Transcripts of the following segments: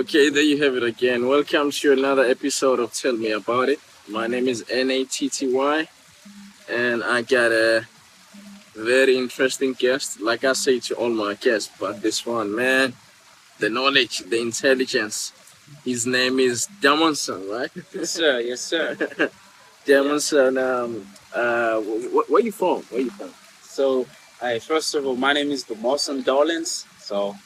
Okay, there you have it again. Welcome to another episode of Tell Me About It. My name is Natty, and I got a very interesting guest. Like I say to all my guests, but this one, man, the knowledge, the intelligence. His name is Damonson, right? Yes, sir. Yes, sir. Yeah. Damonson, where you from? Where you from? So, first of all, my name is Demorson Dolans. So,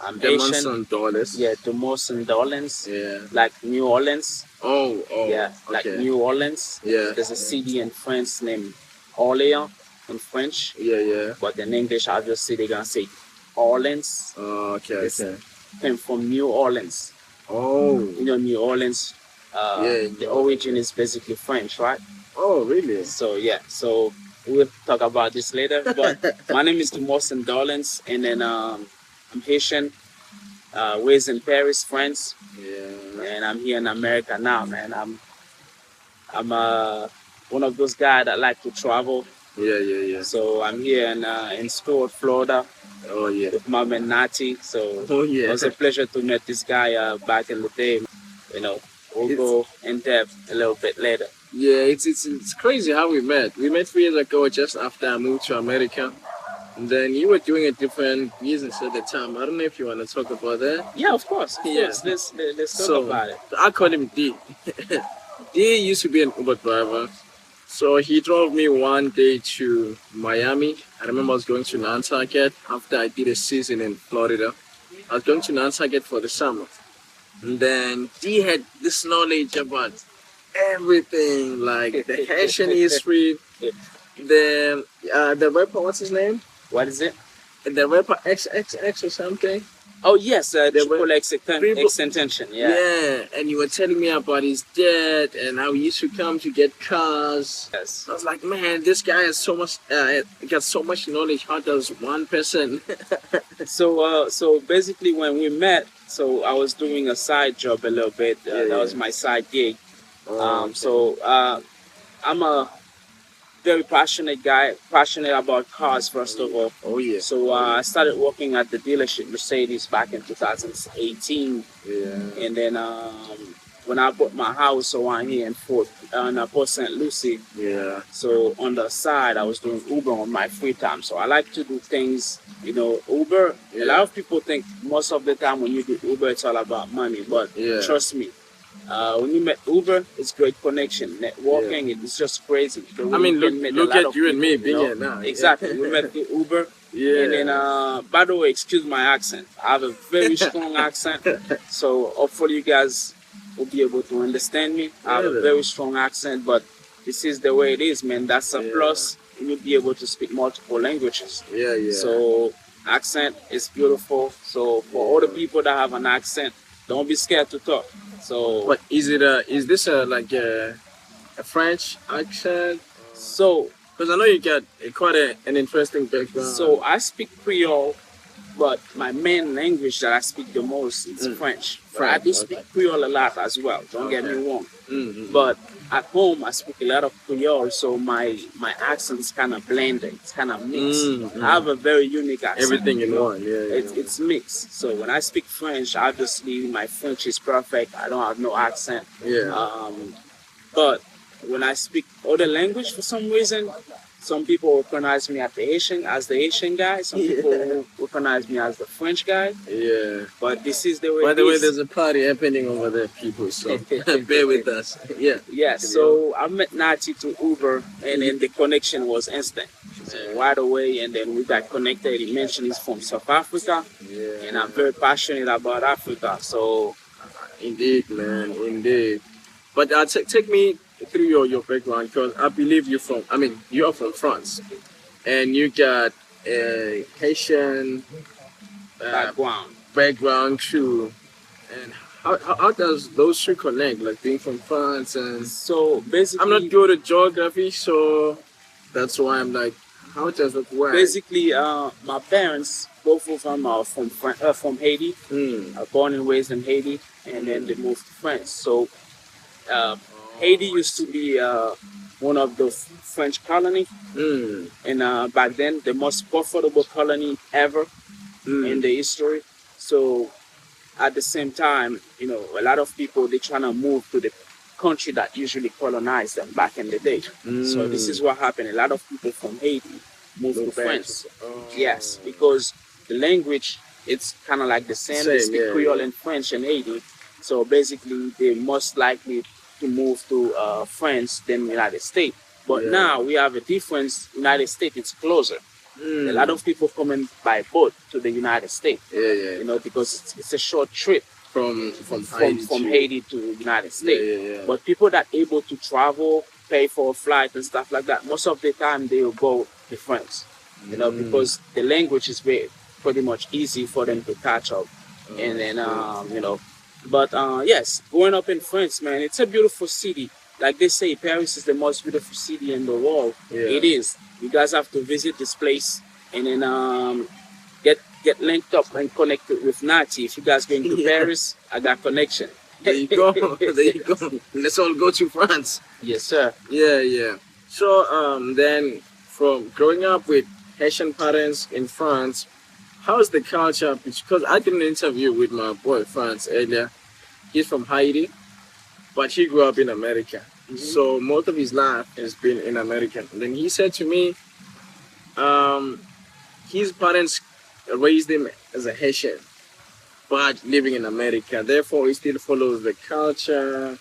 I'm Haitian. Damonson Dollars. Yeah, Demorson Dolans. Yeah. Like New Orleans. Oh, Yeah, like okay. New Orleans. Yeah. There's a city in France named Orléans in French. Yeah. But in English, obviously, they're going to say Orleans. Oh, okay, This okay. came from New Orleans. Oh, New Orleans, yeah. the origin is basically French, right? Oh, really? So yeah, so we'll talk about this later. But my name is Demorson Dolans, and then I'm Haitian, raised in Paris, France, Yeah. and I'm here in America now, man. I'm one of those guys that like to travel. Yeah. So I'm here in Stuart, Florida, Oh, yeah. with my man Nati. So Oh, it yeah. was a pleasure to meet this guy back in the day. You know, we'll go in depth a little bit later. Yeah, it's crazy how we met. We met 3 years ago just after I moved to America. And then you were doing a different business at the time. I don't know if you want to talk about that. Yeah, of course. Of Yeah. course. Let's talk So, about it. I call him D. D used to be an Uber driver. So he drove me one day to Miami. I remember I was going to Nantucket after I did a season in Florida. I was going to Nantucket for the summer. And then D had this knowledge about everything, like the Haitian history, the rapper, what's his name? What is it? The rapper XXX or something. Oh yes, There were triple X people- extension. Yeah. Yeah, and you were telling me about his dad and how he used to come to get cars. Yes. I was like, man, this guy has so much, got so much knowledge. How does one person? So basically, when we met, so I was doing a side job a little bit. Yeah, That was yeah. my side gig. Okay. So I'm a very passionate guy, passionate about cars first of all. Oh yeah. So I started working at the dealership Mercedes back in 2018, Yeah. and then when I bought my house around here in Port St. Lucie, Yeah. so on the side I was doing Uber on my free time. So I like to do things, Uber. A lot of people think most of the time when you do Uber it's all about money, but Yeah. trust me. When you met Uber, it's great connection. Networking, it's just crazy. The way I mean, you can meet a look lot at of you and me people, being here now. Exactly. We met through Uber. Yeah. And then, by the way, excuse my accent. I have a very strong accent. So hopefully you guys will be able to understand me. I have a very strong accent, but this is the way it is, man. That's a Yeah. plus. You'll be able to speak multiple languages. Yeah. So accent is beautiful. So for all the people that have an accent, don't be scared to talk. So But is this like a French accent? so Because I know you got quite an interesting background. so I speak Creole, but my main language that I speak the most is French. But I do speak Creole a lot as well. Don't get me wrong. But at home I speak a lot of Creole, so my accent is kind of blended. It's kind of mixed. I have a very unique accent. Everything in one. Yeah. It's mixed. So when I speak French, obviously my French is perfect. I don't have no accent. Yeah. But when I speak other language, for some reason, some people recognize me as the Asian guy. Some people recognize me as the French guy. Yeah. But this is the way. By the it way, is. there's a party happening over there, people. So bear with us. Yeah. Yeah, so I met Nati through Uber, and then the connection was instant. So right away, and then we got connected. He mentioned he's from South Africa, Yeah. and I'm very passionate about Africa. So Indeed, man. Indeed. But take me through your background, because I believe you are from France, and you got a Haitian background too. And how does those two connect? Like being from France and so basically, I'm not good at geography, so that's why I'm like, how does it work? basically, my parents, both of them are from Haiti. Born and raised in Haiti, and then they moved to France. So Haiti used to be one of the French colony, and back then the most profitable colony ever in the history. So at the same time, a lot of people they trying to move to the country that usually colonized them back in the day. So this is what happened. A lot of people from Haiti moved to France. Yes, because the language it's kind of like the same. They speak Creole and French in Haiti. So basically, they most likely to move to France than United States. But now we have a difference. United States it's closer. A lot of people coming by boat to the United States. Because it's a short trip from Haiti to United States. But people that able to travel, pay for a flight and stuff like that, most of the time they will go to France. Because the language is pretty much easy for them to catch up. And then but yes, growing up in France, man, it's a beautiful city. Like they say, Paris is the most beautiful city in the world. It is. You guys have to visit this place and then get linked up and connected with Nati. If you guys going to Paris, I got connection. There you go. There you go. Let's all go to France. Yes, sir. Yeah. So then from growing up with Haitian parents in France, how's the culture? Because I did an interview with my boy France earlier. He's from Haiti, but he grew up in America. So most of his life has been in America. And then he said to me, his parents raised him as a Haitian, but living in America. Therefore, he still follows the culture.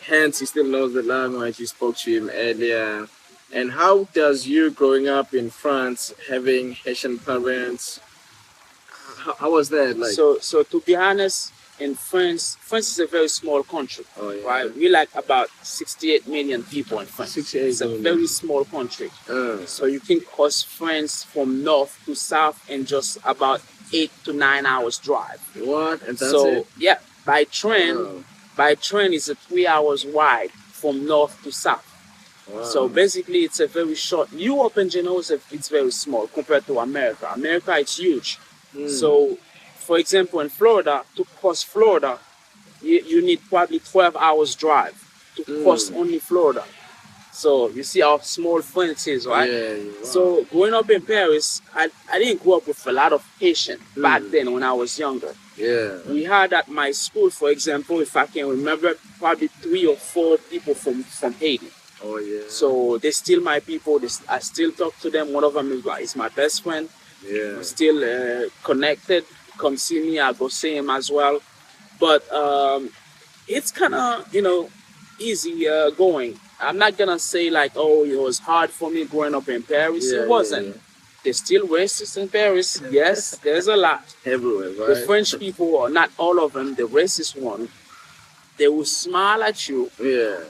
Hence, he still knows the language. You spoke to him earlier. And how does you growing up in France, having Haitian parents, how was that like? So to be honest, in France is a very small country, right? We like about 68 million people in France. It's a very small country. So you can cross France from north to south in just about 8 to 9 hours drive. What? And that's so it? Yeah, by train it's a 3 hours wide from north to south. Wow. So basically, it's a very short. Europe in general it's very small compared to America. America, it's huge. So, for example, in Florida, to cross Florida, you need probably 12 hours drive to cross only Florida. So you see how small France is, right? Wow. So growing up in Paris, I didn't grow up with a lot of Haitian back then when I was younger. We had at my school, for example, if I can remember, probably 3 or 4 people from Haiti. So they're still my people. I still talk to them. One of them is my best friend. We're still connected. Come see me, I go see him as well. But it's kind of, easy going. I'm not going to say like, oh, it was hard for me growing up in Paris. It wasn't. There's still racists in Paris. Yes, there's a lot. Everywhere, right? The French people, or not all of them, the racist one, they will smile at you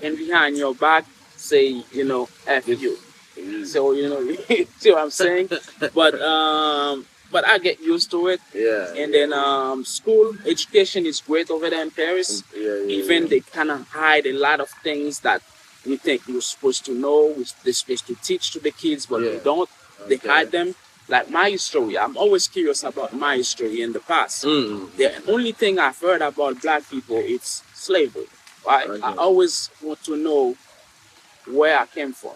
and behind your back say, F you. So, see what I'm saying? But I get used to it. And then school education is great over there in Paris. Even they kind of hide a lot of things that we think we're supposed to know, they're supposed to teach to the kids, but they don't. They hide them. Like my history, I'm always curious about my history in the past. The only thing I've heard about black people is slavery. Right? I always want to know where I came from.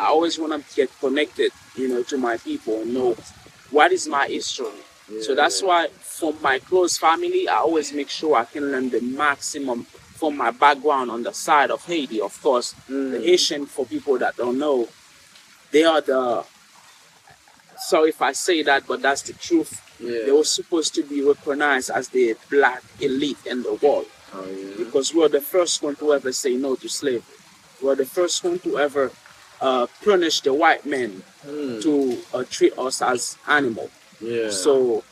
I always want to get connected, to my people and know what is my history. So that's why from my close family, I always make sure I can learn the maximum from my background on the side of Haiti. Of course, the Haitian, for people that don't know, they are sorry if I say that, but that's the truth. They were supposed to be recognized as the black elite in the world. Because we're the first one to ever say no to slavery. We're the first one to ever punish the white men to treat us as animals. So,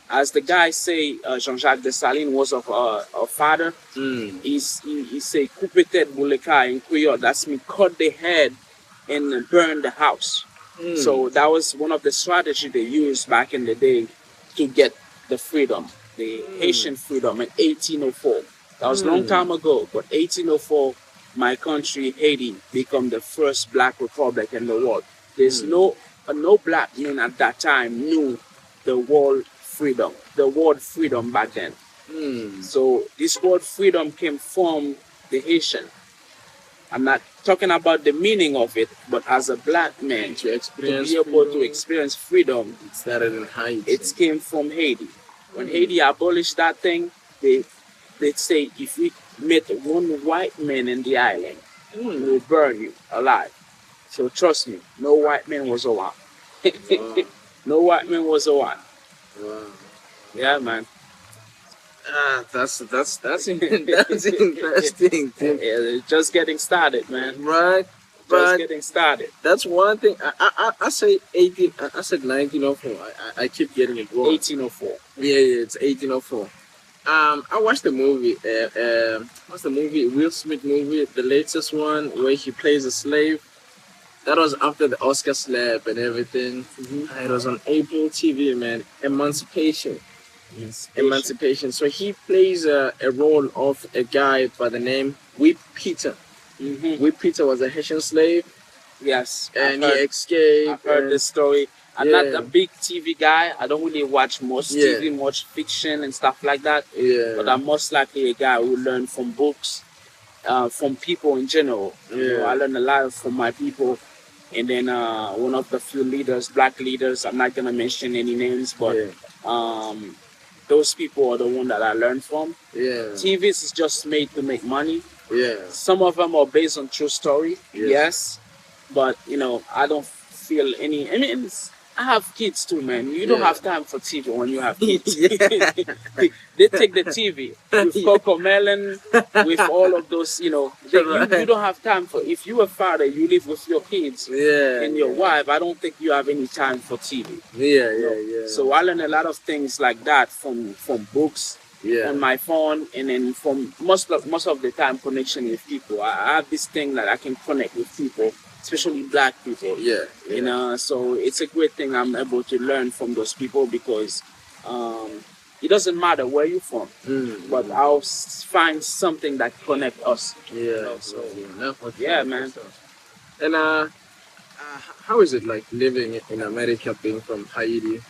as the guy say, Jean-Jacques Dessalines was of a father. He say, "Coupe tête bouleka" in Creole. That's mean cut the head and burn the house. So that was one of the strategies they used back in the day to get the freedom, the Haitian freedom in 1804. That was a long time ago, but 1804, my country, Haiti, became the first black republic in the world. There's no black man at that time knew the word freedom back then. So this word freedom came from the Haitian. I'm not talking about the meaning of it, but as a black man, to be able to experience freedom, it started in Haiti. It came from Haiti. When Haiti abolished that thing, they say if we met one white man in the island, we will burn you alive. So trust me, no white man was around. Wow. No white man was around. Wow. Yeah, man. That's that's interesting, Tim. Just getting started, man. Right? Just But getting started. that's one thing. I say 18. I said 1904. I keep getting it wrong. 1804. Yeah, it's 1804. I watched the movie. What's the movie? Will Smith movie, the latest one where he plays a slave. That was after the Oscar slap and everything. It was on April TV, man. Emancipation. Yes. Emancipation. So he plays a role of a guy by the name Whip Peter. Whip Peter was a Haitian slave, Yes. and he escaped. I've heard and- this story. I'm Yeah. not a big TV guy. I don't really watch much Yeah. TV, much fiction and stuff like that. Yeah. But I'm most likely a guy who learn from books, from people in general. You know, Yeah. I learn a lot from my people. And then one of the few leaders, black leaders, I'm not gonna mention any names, but Yeah. those people are the one that I learned from. Yeah. TVs is just made to make money. Yeah. Some of them are based on true story, Yes. yes, but you know I don't feel any. I mean, I have kids too, man. You don't Yeah. have time for TV when you have kids. Yeah. They take the TV with Coco Melon, with all of those, you know. You don't have time for. If you're a father, you live with your kids Yeah. and your wife. I don't think you have any time for TV. Yeah. you know. Yeah. So I learn a lot of things like that from books Yeah. on my phone, and then from most of the time connection with people. I have this thing that I can connect with people, especially black people. Yeah. You know, so it's a great thing I'm able to learn from those people because it doesn't matter where you're from, but I'll find something that connect us. Yeah. So, Yeah, man. And how is it like living in America, being from Haiti,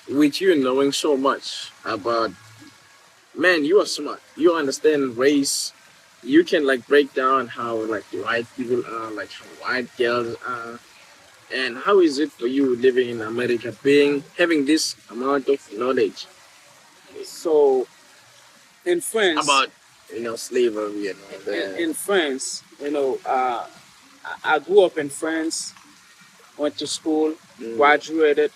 with you knowing so much about? Man, you are smart. You understand race. You can like break down how like white people are, like how white girls are. And how is it for you living in America, having this amount of knowledge So in France, about slavery and all that? in France, you know, I grew up in France, went to school, graduated,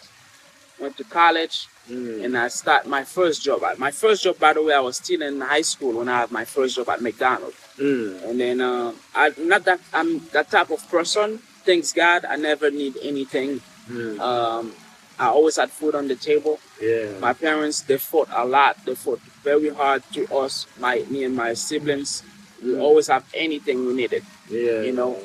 went to college, and I start my first job. My first job, by the way, I was still in high school when I had my first job at McDonald's. And then I'm that type of person. Thanks God, I never need anything. I always had food on the table. Yeah. My parents, they fought a lot. They fought very hard to us, me and my siblings. We always have anything we needed. Yeah. You know,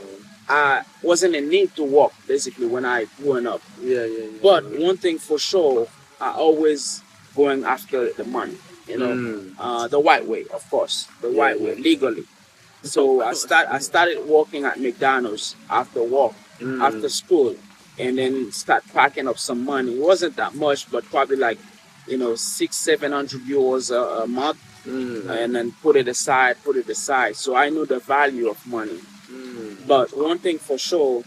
I wasn't in need to work basically when I growing up. Yeah. But one thing for sure, I always going after the money. You know, the white way, of course, the white way, legally. So I started working at McDonald's after work, after school, and then start packing up some money. It wasn't that much, but probably like, you know, 600-700 euros a month, and then put it aside. So I knew the value of money. But one thing for sure,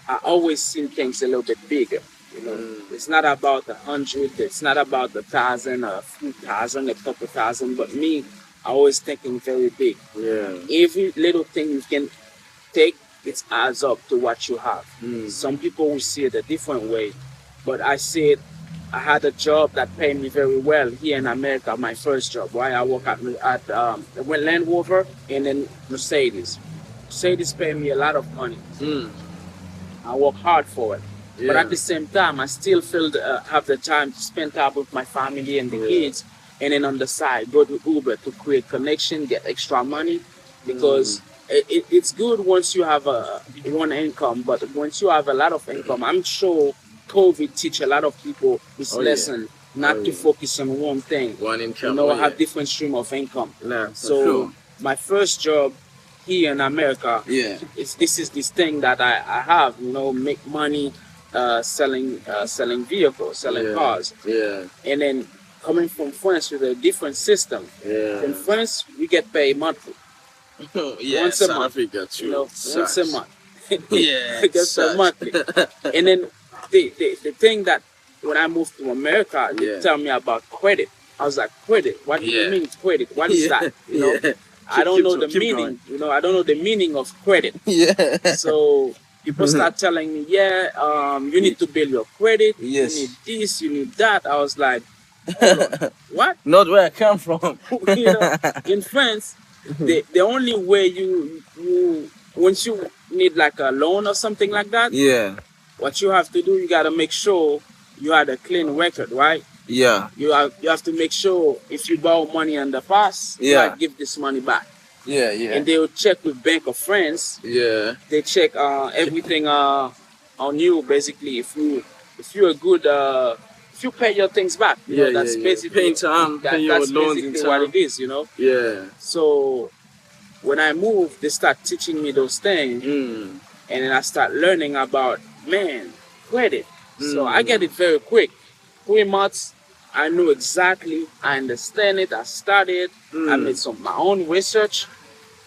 I always seen things a little bit bigger. You know, it's not about 100, it's not about 1,000, a few thousand, a couple thousand, but me, I always thinking very big. Yeah. Every little thing you can take, it adds up to what you have. Some people will see it a different way, but I said I had a job that paid me very well here in America, my first job. Why I work at Land Rover and then Mercedes. Mercedes paid me a lot of money. I work hard for it. But at the same time, I still feel have the time to spend time with my family and the kids, and then on the side, go to Uber to create connection, get extra money, because it's good once you have one income, but once you have a lot of income, I'm sure COVID teach a lot of people this lesson, not to focus on one thing. One income. You know, have different stream of income. Nah, So my first job here in America, this is this thing that I have, you know, make money. Selling vehicles, selling cars, and then coming from France with a different system. In France, we get paid monthly. Once a month. Africa too. You know, once a month. Yeah, we get paid monthly. And then the thing that when I moved to America, they Yeah. tell me about credit. I was like, credit? What do you Yeah. mean credit? What is Yeah. that? You know, Yeah. I don't know the Keep meaning. going. You know, I don't know the meaning of credit. Yeah. So people start telling me, yeah, you need to build your credit. Yes. You need this, you need that. I was like, hold on, what? Not where I come from. You know, in France, the only way you once you need like a loan or something like that, Yeah. what you have to do, you gotta make sure you had a clean record, right? Yeah. You have to make sure if you borrow money in the past, you Yeah. gotta give this money back. Yeah. Yeah. And they will check with Bank of France. Yeah. They check everything on you basically. If you're a good if you pay your things back, you know, that's basically paying time, pay your that's loans in basically what time. it is, you know. Yeah. So when I moved, they start teaching me those things, Mm. and then I start learning about credit. So I get it very quick. 3 months, I knew exactly. I understand it. I studied. I made my own research,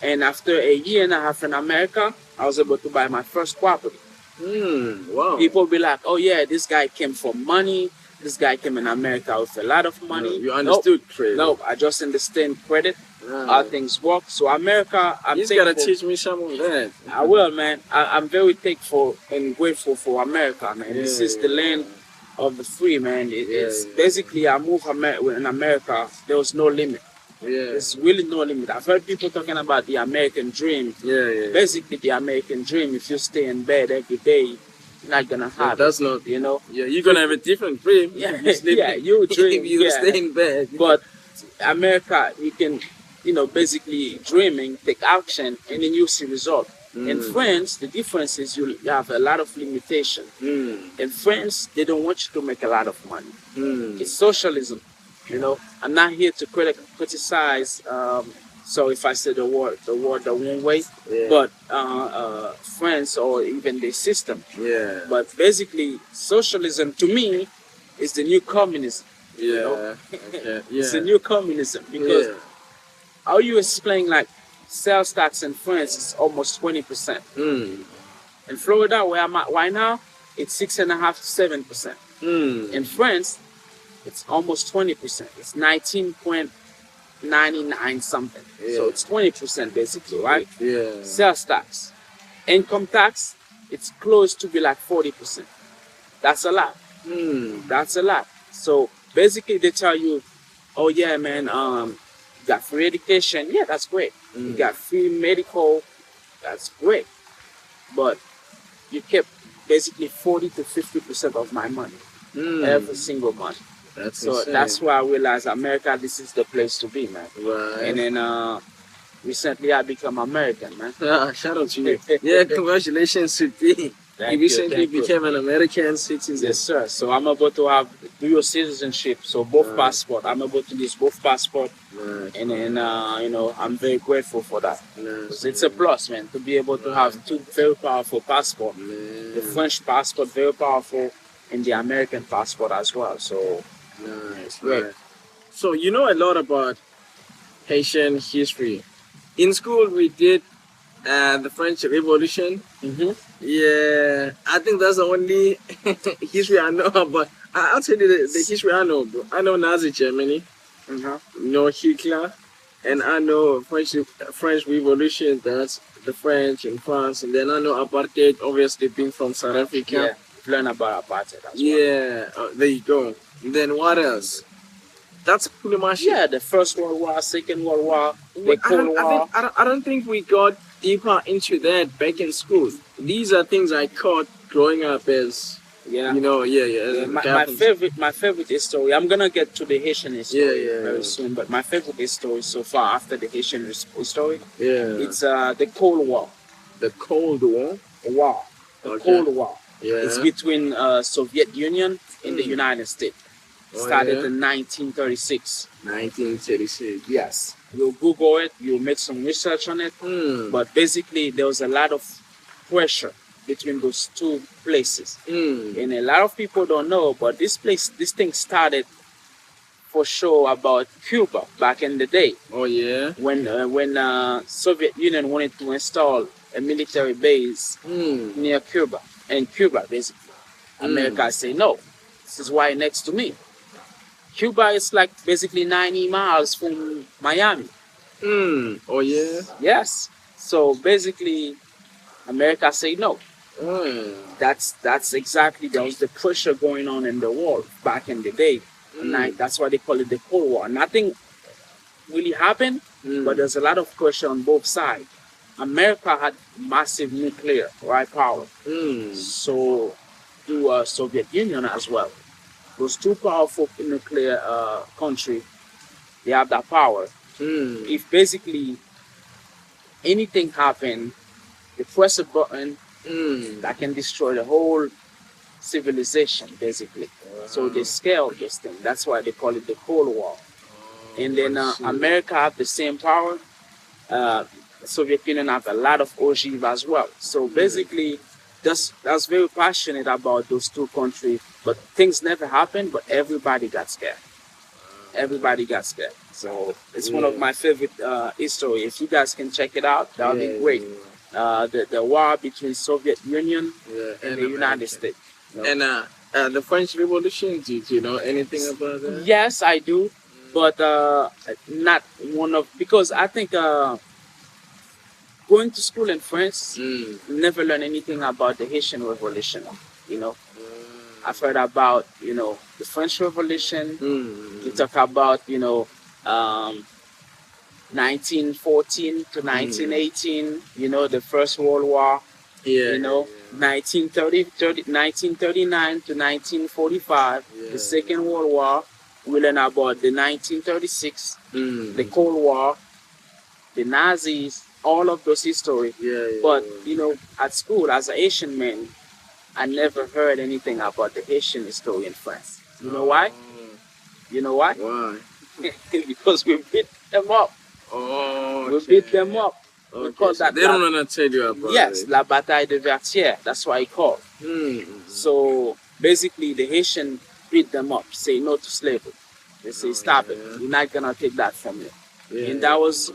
and after a year and a half in America, I was able to buy my first property. Wow. People be like, "Oh yeah, this guy came for money. This guy came in America with a lot of money." You understood credit. Nope, I just understand credit, how things work. So America, I'm You thankful. gotta teach me some of that. I will, man. I'm very thankful and grateful for America, man. This is the land of the free, man. It's basically I moved in America. There was no limit. Yeah. There's really no limit. I've heard people talking about the American dream. Yeah. Basically, the American dream. If you stay in bed every day, you're not gonna have That's it. not, You know. Yeah, you're gonna have a different dream. Yeah, You sleep, yeah, you dream. if you yeah. stay in bed. But America, you can, basically dreaming, take action, and then you see result. In France, the difference is you have a lot of limitation. In France, they don't want you to make a lot of money. It's socialism. I'm not here to criticize. So if I say the word the wrong way, but France or even the system. Yeah. But basically, socialism to me is the new communism. Yeah. It's the new communism because how you explain like sales tax in France is almost 20%. In Florida, where I'm at right now, it's 6.5 to 7%. In France, it's almost 20%. It's 19.99 something. So it's 20% basically, right? Yeah. Sales tax. Income tax, it's close to be like 40%. That's a lot. That's a lot. So basically they tell you, oh yeah, man, you got free education. Yeah, that's great. You got free medical. That's great. But you kept basically 40 to 50% of my money every single month. That's That's why I realized America, this is the place to be, man. Right. And then recently I become American, man. Shout out to you. Yeah, congratulations to you. You recently became an American citizen. Yes, sir. So I'm about to have dual citizenship. So both passport. I'm about to use both passport. And then, I'm very grateful for that. It's a plus, man, to be able to have two very powerful passports. The French passport, very powerful, and the American passport as well. So, great. So you know a lot about Haitian history. In school, we did the French Revolution. Yeah, I think that's the only history I know about. I'll tell you the history I know, bro. I know Nazi Germany, Hitler, and I know French Revolution. That's the French in France, and then I know apartheid. Obviously, being from South Africa. Yeah, learn about apartheid as well. Yeah, there you go. And then what else? That's pretty much it. The First World War, Second World War, the Cold War. I don't think we got deeper into that back in school. These are things I caught growing up as My favorite history. I'm gonna get to the Haitian history very soon, but my favorite history so far after the Haitian history, it's the Cold War. The Cold War. The Cold War. Yeah. It's between Soviet Union and the United States. Started in 1936. 1936. Yes. You'll Google it, you'll make some research on it. But basically, there was a lot of pressure between those two places. And a lot of people don't know, but this thing started for sure about Cuba back in the day. Oh, yeah? When Soviet Union wanted to install a military base near Cuba. And Cuba, basically. America say no. This is right next to me. Cuba is like basically 90 miles from Miami. Oh yeah. Yes. So basically, America say no. Mm. That's exactly that was the pressure going on in the world back in the day. And that's why they call it the Cold War. Nothing really happened, but there's a lot of pressure on both sides. America had massive nuclear right power, so do Soviet Union as well. Those two powerful nuclear country, they have that power. If basically anything happen, they press a button that can destroy the whole civilization, basically. So they scale this thing. That's why they call it the Cold War. And then America have the same power. Soviet Union have a lot of ogive as well. So basically, that's very passionate about those two countries. But things never happened. But everybody got scared. Everybody got scared. So it's one of my favorite history. If you guys can check it out, that would be great. The war between Soviet Union and the United States. And the French Revolution, did you know anything about that? Yes, I do, but not one of because I think going to school in France, never learn anything about the Haitian Revolution. You know, I've heard about the French Revolution. We talk about 1914 to 1918. The First World War. 1939 to 1945, the Second World War. We learn about the 1936, the Cold War, the Nazis, all of those history. But at school, as an Asian man, I never heard anything about the Haitian history in France. You know why? You know why? Why? Because we beat them up. Oh, we beat them up. Okay, so they don't want to tell you about yes, it. La Bataille de Vertières. That's why it's called. So basically, the Haitian beat them up, say no to slavery. They say, stop it. We're not going to take that from you. And that was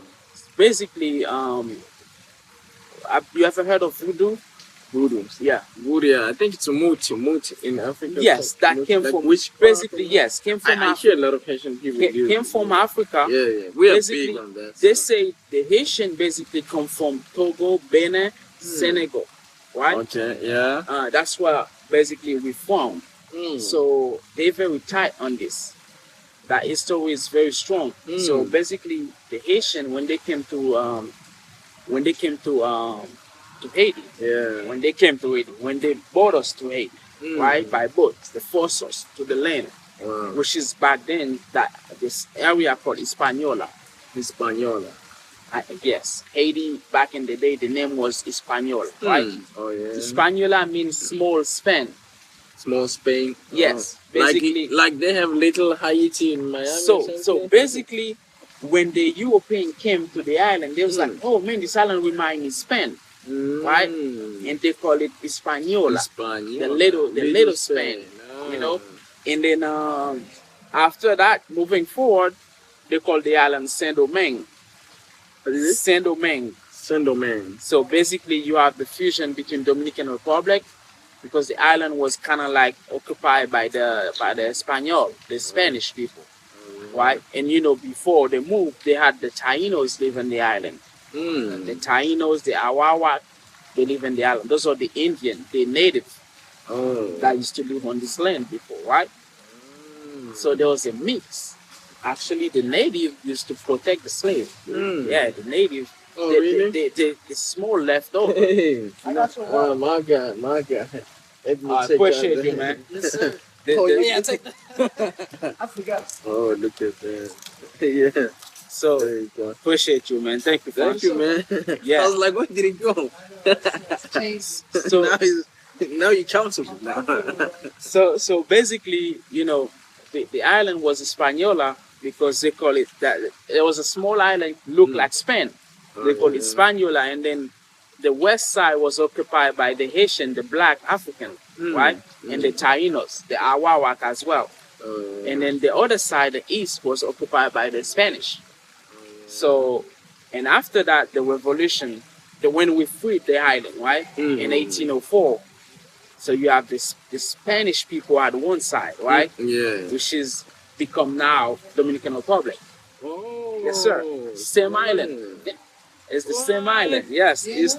basically, you ever heard of voodoo? Voodoo. Yeah. Voodoo, yeah. I think it's a muti in Africa. Yes, that came from, which basically, yes, came from I hear a lot of Haitian people came from Africa. Yeah. We are basically, big on that. They say the Haitian basically come from Togo, Benin, Senegal, right? Okay, yeah. That's where basically we found. So they're very tight on this. That history is very strong. So basically, the Haitian when they came to Haiti, when they came to Haiti, when they brought us to Haiti, right, by boat, they forced us to the land, which is back then this area called Hispaniola. Hispaniola. Yes, Haiti back in the day, the name was Hispaniola, right? Oh yeah. Hispaniola means small Spain. Small Spain. Yes, basically. Like they have little Haiti in Miami. So basically, when the European came to the island, they was like, oh man, this island reminds me of Spain, right? And they call it Hispaniola, the little Spain, And then after that, moving forward, they call the island Saint-Domingue. Saint-Domingue. So basically, you have the fusion between Dominican Republic, because the island was kind of like occupied by the Espanol, the Spanish people, right? And before they moved, they had the Tainos live in the island. The Tainos, the Awawak, they live in the island. Those are the Indian, the native that used to live on this land before, right? So there was a mix. Actually, the native used to protect the slave. Yeah, the native. Oh, really? The small leftover. Hey, oh my God. Let me I appreciate you, man. Take that. I forgot. Oh, look at that. Yeah. So, there you go. Appreciate you, man. Thank you, Thank you, man. Yeah. I was like, where did it go? So now you're countable now. so basically, the island was Hispaniola because they call it that. It was a small island, looked like Spain. They call it Hispaniola, and then the west side was occupied by the Haitian, the black African, right? And the Tainos, the Awawak as well. And then the other side, the east, was occupied by the Spanish. So, and after that, the revolution, when we freed the island, right? In 1804, So you have the Spanish people at one side, right? Yeah. Which is become now Dominican Republic. Oh. Yes, sir. Same island. Mm. It's the same island. What? Yes. It's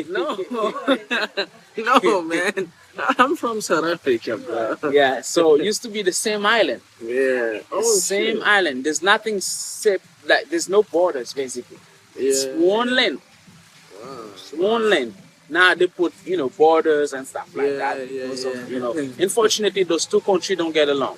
No. No, man. I'm from South Africa, bro. yeah. So it used to be the same island. Yeah. The Oh, same shit. island. There's nothing like there's no borders basically. It's Yeah. one land. Wow. It's one land. Now they put borders and stuff like Yeah, that yeah, because of yeah. Unfortunately, those two countries don't get along.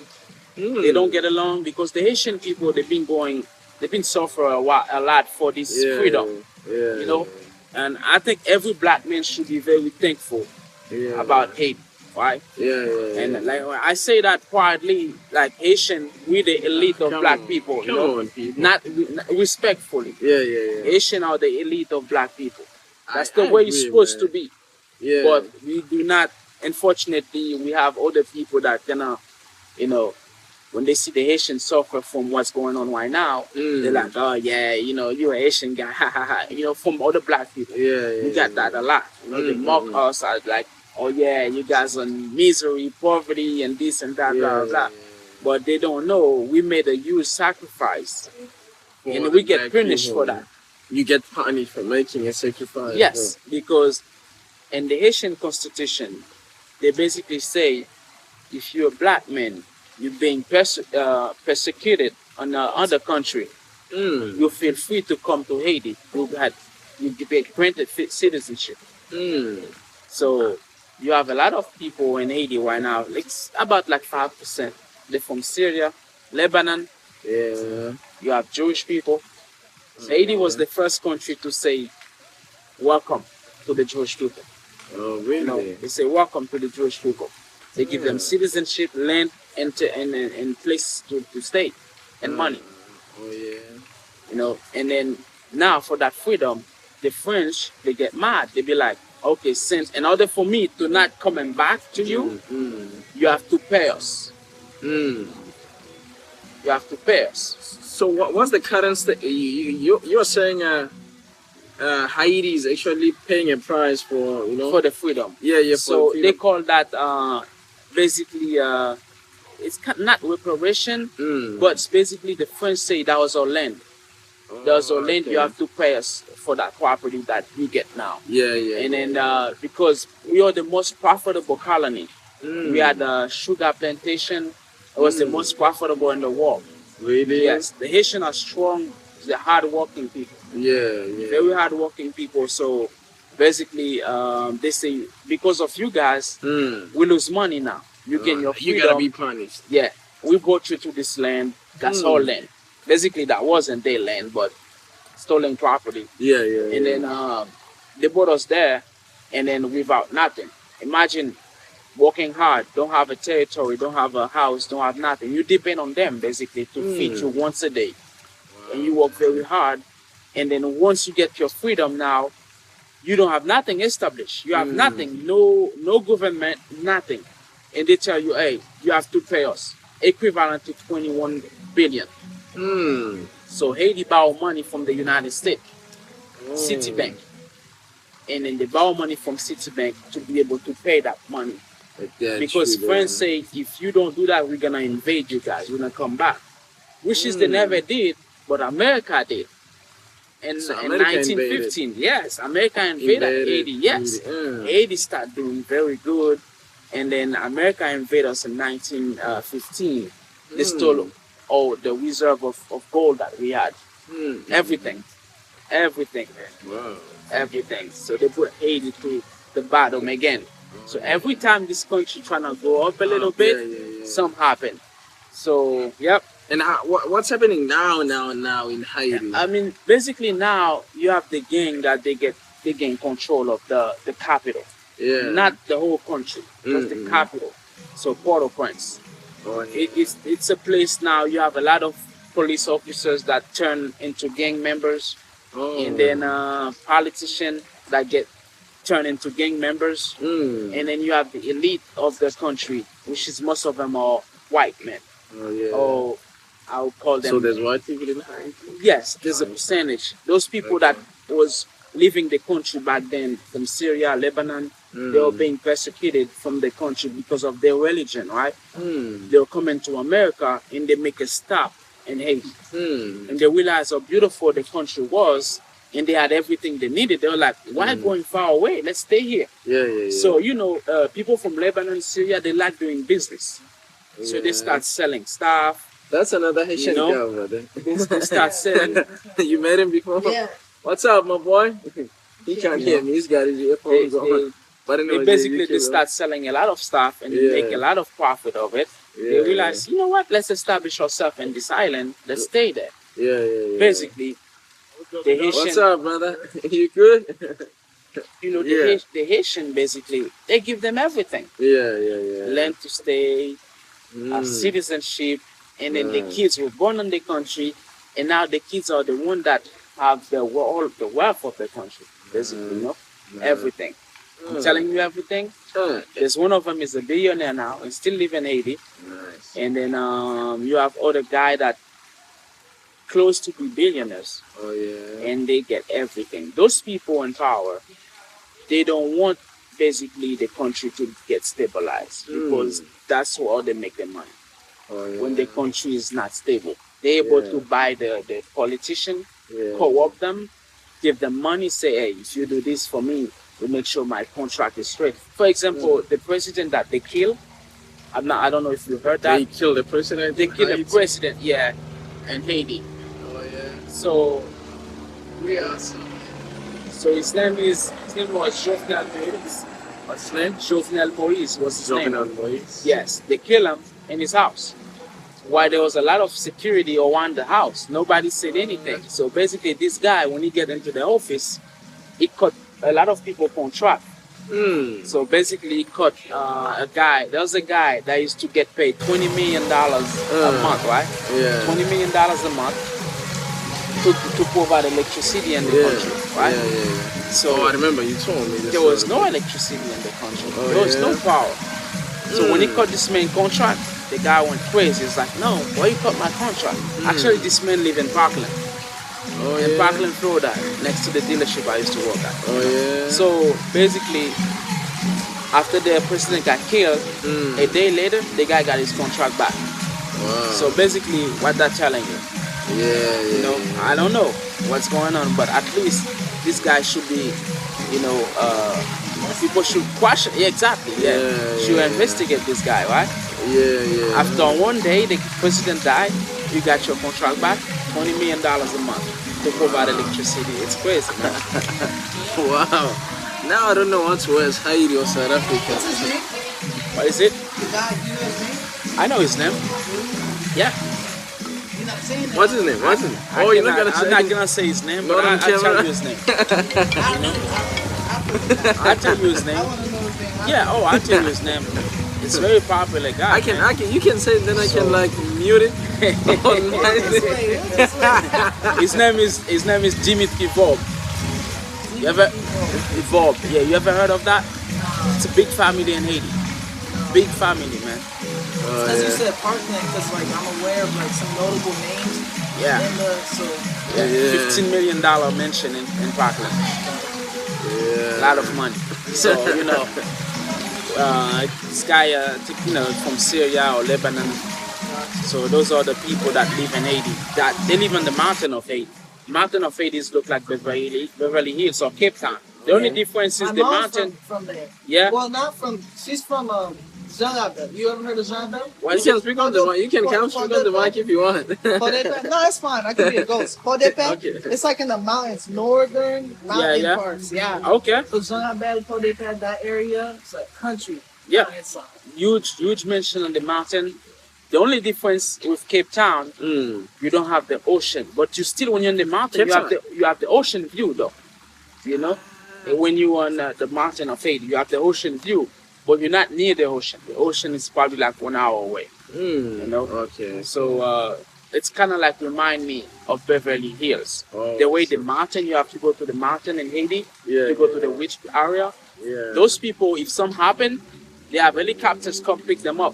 They don't get along because the Haitian people they've been suffering a lot for this Yeah, freedom. yeah, You know, and I think every black man should be very thankful yeah, about Haiti, right? yeah, yeah. And like when I say that quietly, like Haitian, we the elite of Come black on, people, come on, people. not respectfully. Yeah, yeah, yeah. Haitian are the elite of black people. That's I the way it's agree, supposed man. to be. Yeah. But we do not. Unfortunately, we have other people that when they see the Haitian suffer from what's going on right now, they're like, oh yeah, you're a Haitian guy, ha ha ha. From other black people. Yeah, yeah. We got that a lot. They mock us as like, oh yeah, you guys are in misery, poverty, and this and that, blah, blah, blah. But they don't know we made a huge sacrifice. And we get punished for that. You get punished for making a sacrifice. Yes, because in the Haitian constitution, they basically say if you're a black man, you're being persecuted in another country, you feel free to come to Haiti. You get granted citizenship. So you have a lot of people in Haiti right now. It's about like 5%. They're from Syria, Lebanon. Yeah. You have Jewish people. Haiti was the first country to say welcome to the Jewish people. Oh, really? They say welcome to the Jewish people. They give them citizenship, land, and place to stay, and money. Oh yeah. And then now for that freedom, the French, they get mad. They be like, okay, since in order for me to not coming back to you, you have to pay us. You have to pay us. So what's the current state? You're saying Haiti is actually paying a price for for the freedom. Yeah, yeah. So for the they call that basically it's not reparation, but it's basically the French say that was our land. That was our land. You have to pay us for that property that you get now. Yeah, yeah. And then because we are the most profitable colony, we had a sugar plantation. It was the most profitable in the world. Really? Yes, the Haitians are strong. They're hardworking people. Yeah, yeah. Very hardworking people. So basically, they say because of you guys, we lose money now. You get your freedom. You gotta be punished. Yeah, we brought you to this land. That's our land. Basically, that wasn't their land, but stolen property. Yeah, yeah. And then they brought us there, and then without nothing. Imagine working hard, don't have a territory, don't have a house, don't have nothing. You depend on them basically to feed you once a day. And you work very hard. And then once you get your freedom now, you don't have nothing established. You have nothing, no government, nothing. And they tell you, hey, you have to pay us, equivalent to 21 billion. So Haiti borrow money from the United States, Citibank. And then they borrow money from Citibank to be able to pay that money. Because France say, if you don't do that, we're going to invade you guys. We're going to come back. Which is they never did, but America did. In 1915, yes, America invaded Haiti, yes. Haiti started doing very good. And then America invaded us in 1915. They stole all the reserve of gold that we had. Everything. Everything, man. Wow. Everything. So they put Haiti to the bottom again. So every time this country trying to go up a little bit, something happen. So, yep. And what's happening now in Haiti? I mean, basically now you have the gang that they gain control of the capital. Yeah. Not the whole country, just the capital. So Port-au-Prince. It's a place now you have a lot of police officers that turn into gang members. And then politicians that get turned into gang members. And then you have the elite of the country, which is most of them are white men. Oh, yeah. Oh, I would call them. So there's white people in Haiti? Yes, there's a percentage. Those people that was leaving the country back then from Syria, Lebanon, They were being persecuted from the country because of their religion, right? They were coming to America and they make a stop in Haiti. And they realized how beautiful the country was and they had everything they needed. They were like, why going far away? Let's stay here. So, you know, people from Lebanon, Syria, they like doing business. So they start selling stuff. That's another Haitian You know, girl, brother. They start selling. You met him before? Yeah. What's up, my boy? He can't hear me. He's got his earphones on. But anyway, Basically, they start selling a lot of stuff and they make a lot of profit of it. They realize, you know what, let's establish ourselves in this island. Let's stay there. Basically, the Haitian... What's up, brother? You good? You know, the Haitian, basically, they give them everything. Land to stay, citizenship, and then the kids were born in the country, and now the kids are the one that have all the wealth of the country, basically, you know, everything. I'm telling you everything. There's one of them is a billionaire now and still live in Haiti. Nice. And then you have other guy that close to be billionaires. And they get everything. Those people in power, they don't want basically the country to get stabilized because that's how they make their money. When the country is not stable, they're able to buy the politician, co-op them, give them money, say, hey, if you do this for me, to make sure my contract is straight. For example, the president that they killed, I don't know if you heard that. They killed the president? They killed the president, in Haiti. So, so his name was Jovenel Moïse. What's his name? Jovenel Moïse was his name. Jovenel Moïse. Yes, they killed him in his house. While there was a lot of security around the house, nobody said anything. So basically, this guy, when he get into the office, he cut a lot of people contract. So basically, he cut a guy. There was a guy that used to get paid $20 million a month, right? $20 million a month to provide electricity in the country, right? So I remember you told me this. There was no electricity in the country. There was no power. So when he cut this man contract, the guy went crazy. He's like, no, why you cut my contract? Actually, this man live in Parkland. In Parkland, Florida, next to the dealership I used to work at. So basically, after the president got killed, a day later, the guy got his contract back. So basically, what that telling you? You know, I don't know what's going on, but at least this guy should be, you know, people should question. Exactly. Should investigate this guy, right? After one day, the president died. You got your contract back, $20 million a month to provide electricity. It's crazy, man. Wow. Now I don't know what's worse, Haiti or South Africa. What's his name? What is it? The guy, you know his name? I know his name. Yeah. You're not saying that. What's his name? What's his name? You're not gonna say. I'm not gonna say his name, but I'll tell you his name. I'll tell you his name. I want to know his name. Yeah. Oh, I'll tell you his name. It's a very popular guy. You can say it, then I can like mute it. His name is Dimitri Vob. You ever Vob? Yeah, you ever heard of that? It's a big family in Haiti. Big family, man. As you said, Parkland, because like I'm aware of like some notable names. Yeah. In the, so $15 million mansion in Parkland. A lot of money. So you know, this guy, you know, from Syria or Lebanon. So those are the people that live in Haiti. That they live on the mountain of Haiti. Mountain of Haiti look like Beverly Hills or Cape Town. The only difference is my the mom's mountain. from there. Yeah. Well, not from. She's from Jean Abel. You ever heard of Jean Abel? You can speak on the mic. You can come speak on the mic if you want. No, it's fine. I can be a ghost. Podepet. Okay. It's like in the mountains, northern mountain parts. Yeah. Okay. So Jean Abel, Podepet, that area, it's like country. Yeah. Huge mention on the mountain. The only difference with Cape Town, you don't have the ocean, but you still, when you're in the mountain, you have the ocean view, though. You know, when you're on the mountain of Haiti, you have the ocean view, but you're not near the ocean. The ocean is probably like 1 hour away. You know. Okay. So it's kind of like remind me of Beverly Hills. The way the mountain, you have to go to the mountain in Haiti to go to the witch area. Those people, if something happen, they have helicopters come pick them up.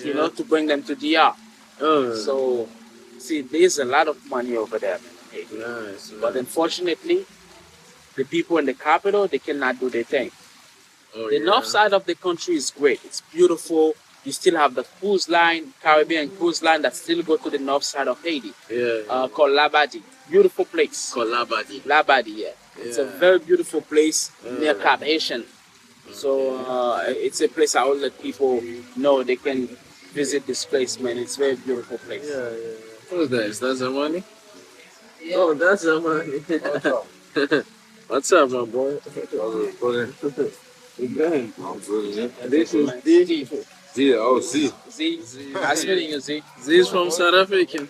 You know, to bring them to DR. So, see, there's a lot of money over there. Nice. But unfortunately, the people in the capital, they cannot do their thing. Oh, The north yeah. side of the country is great. It's beautiful. You still have the cruise line, Caribbean cruise line that still go to the north side of Haiti, Yeah. called Labadie. Beautiful place. Kolabadi. Labadie, yeah. It's a Yeah. very beautiful place near Uh, Cap Haitian. So it's a place I will let people know they can visit this place, man. It's a very beautiful place. yeah, yeah. Who's that? Is that Zamani? Yeah. Oh, that's Zamani. What's up, my boy? You good? I'm good, yeah. This is Man, D. Steve. Z, oh, Z. Z, nice meeting you, Z. Z is from South Africa.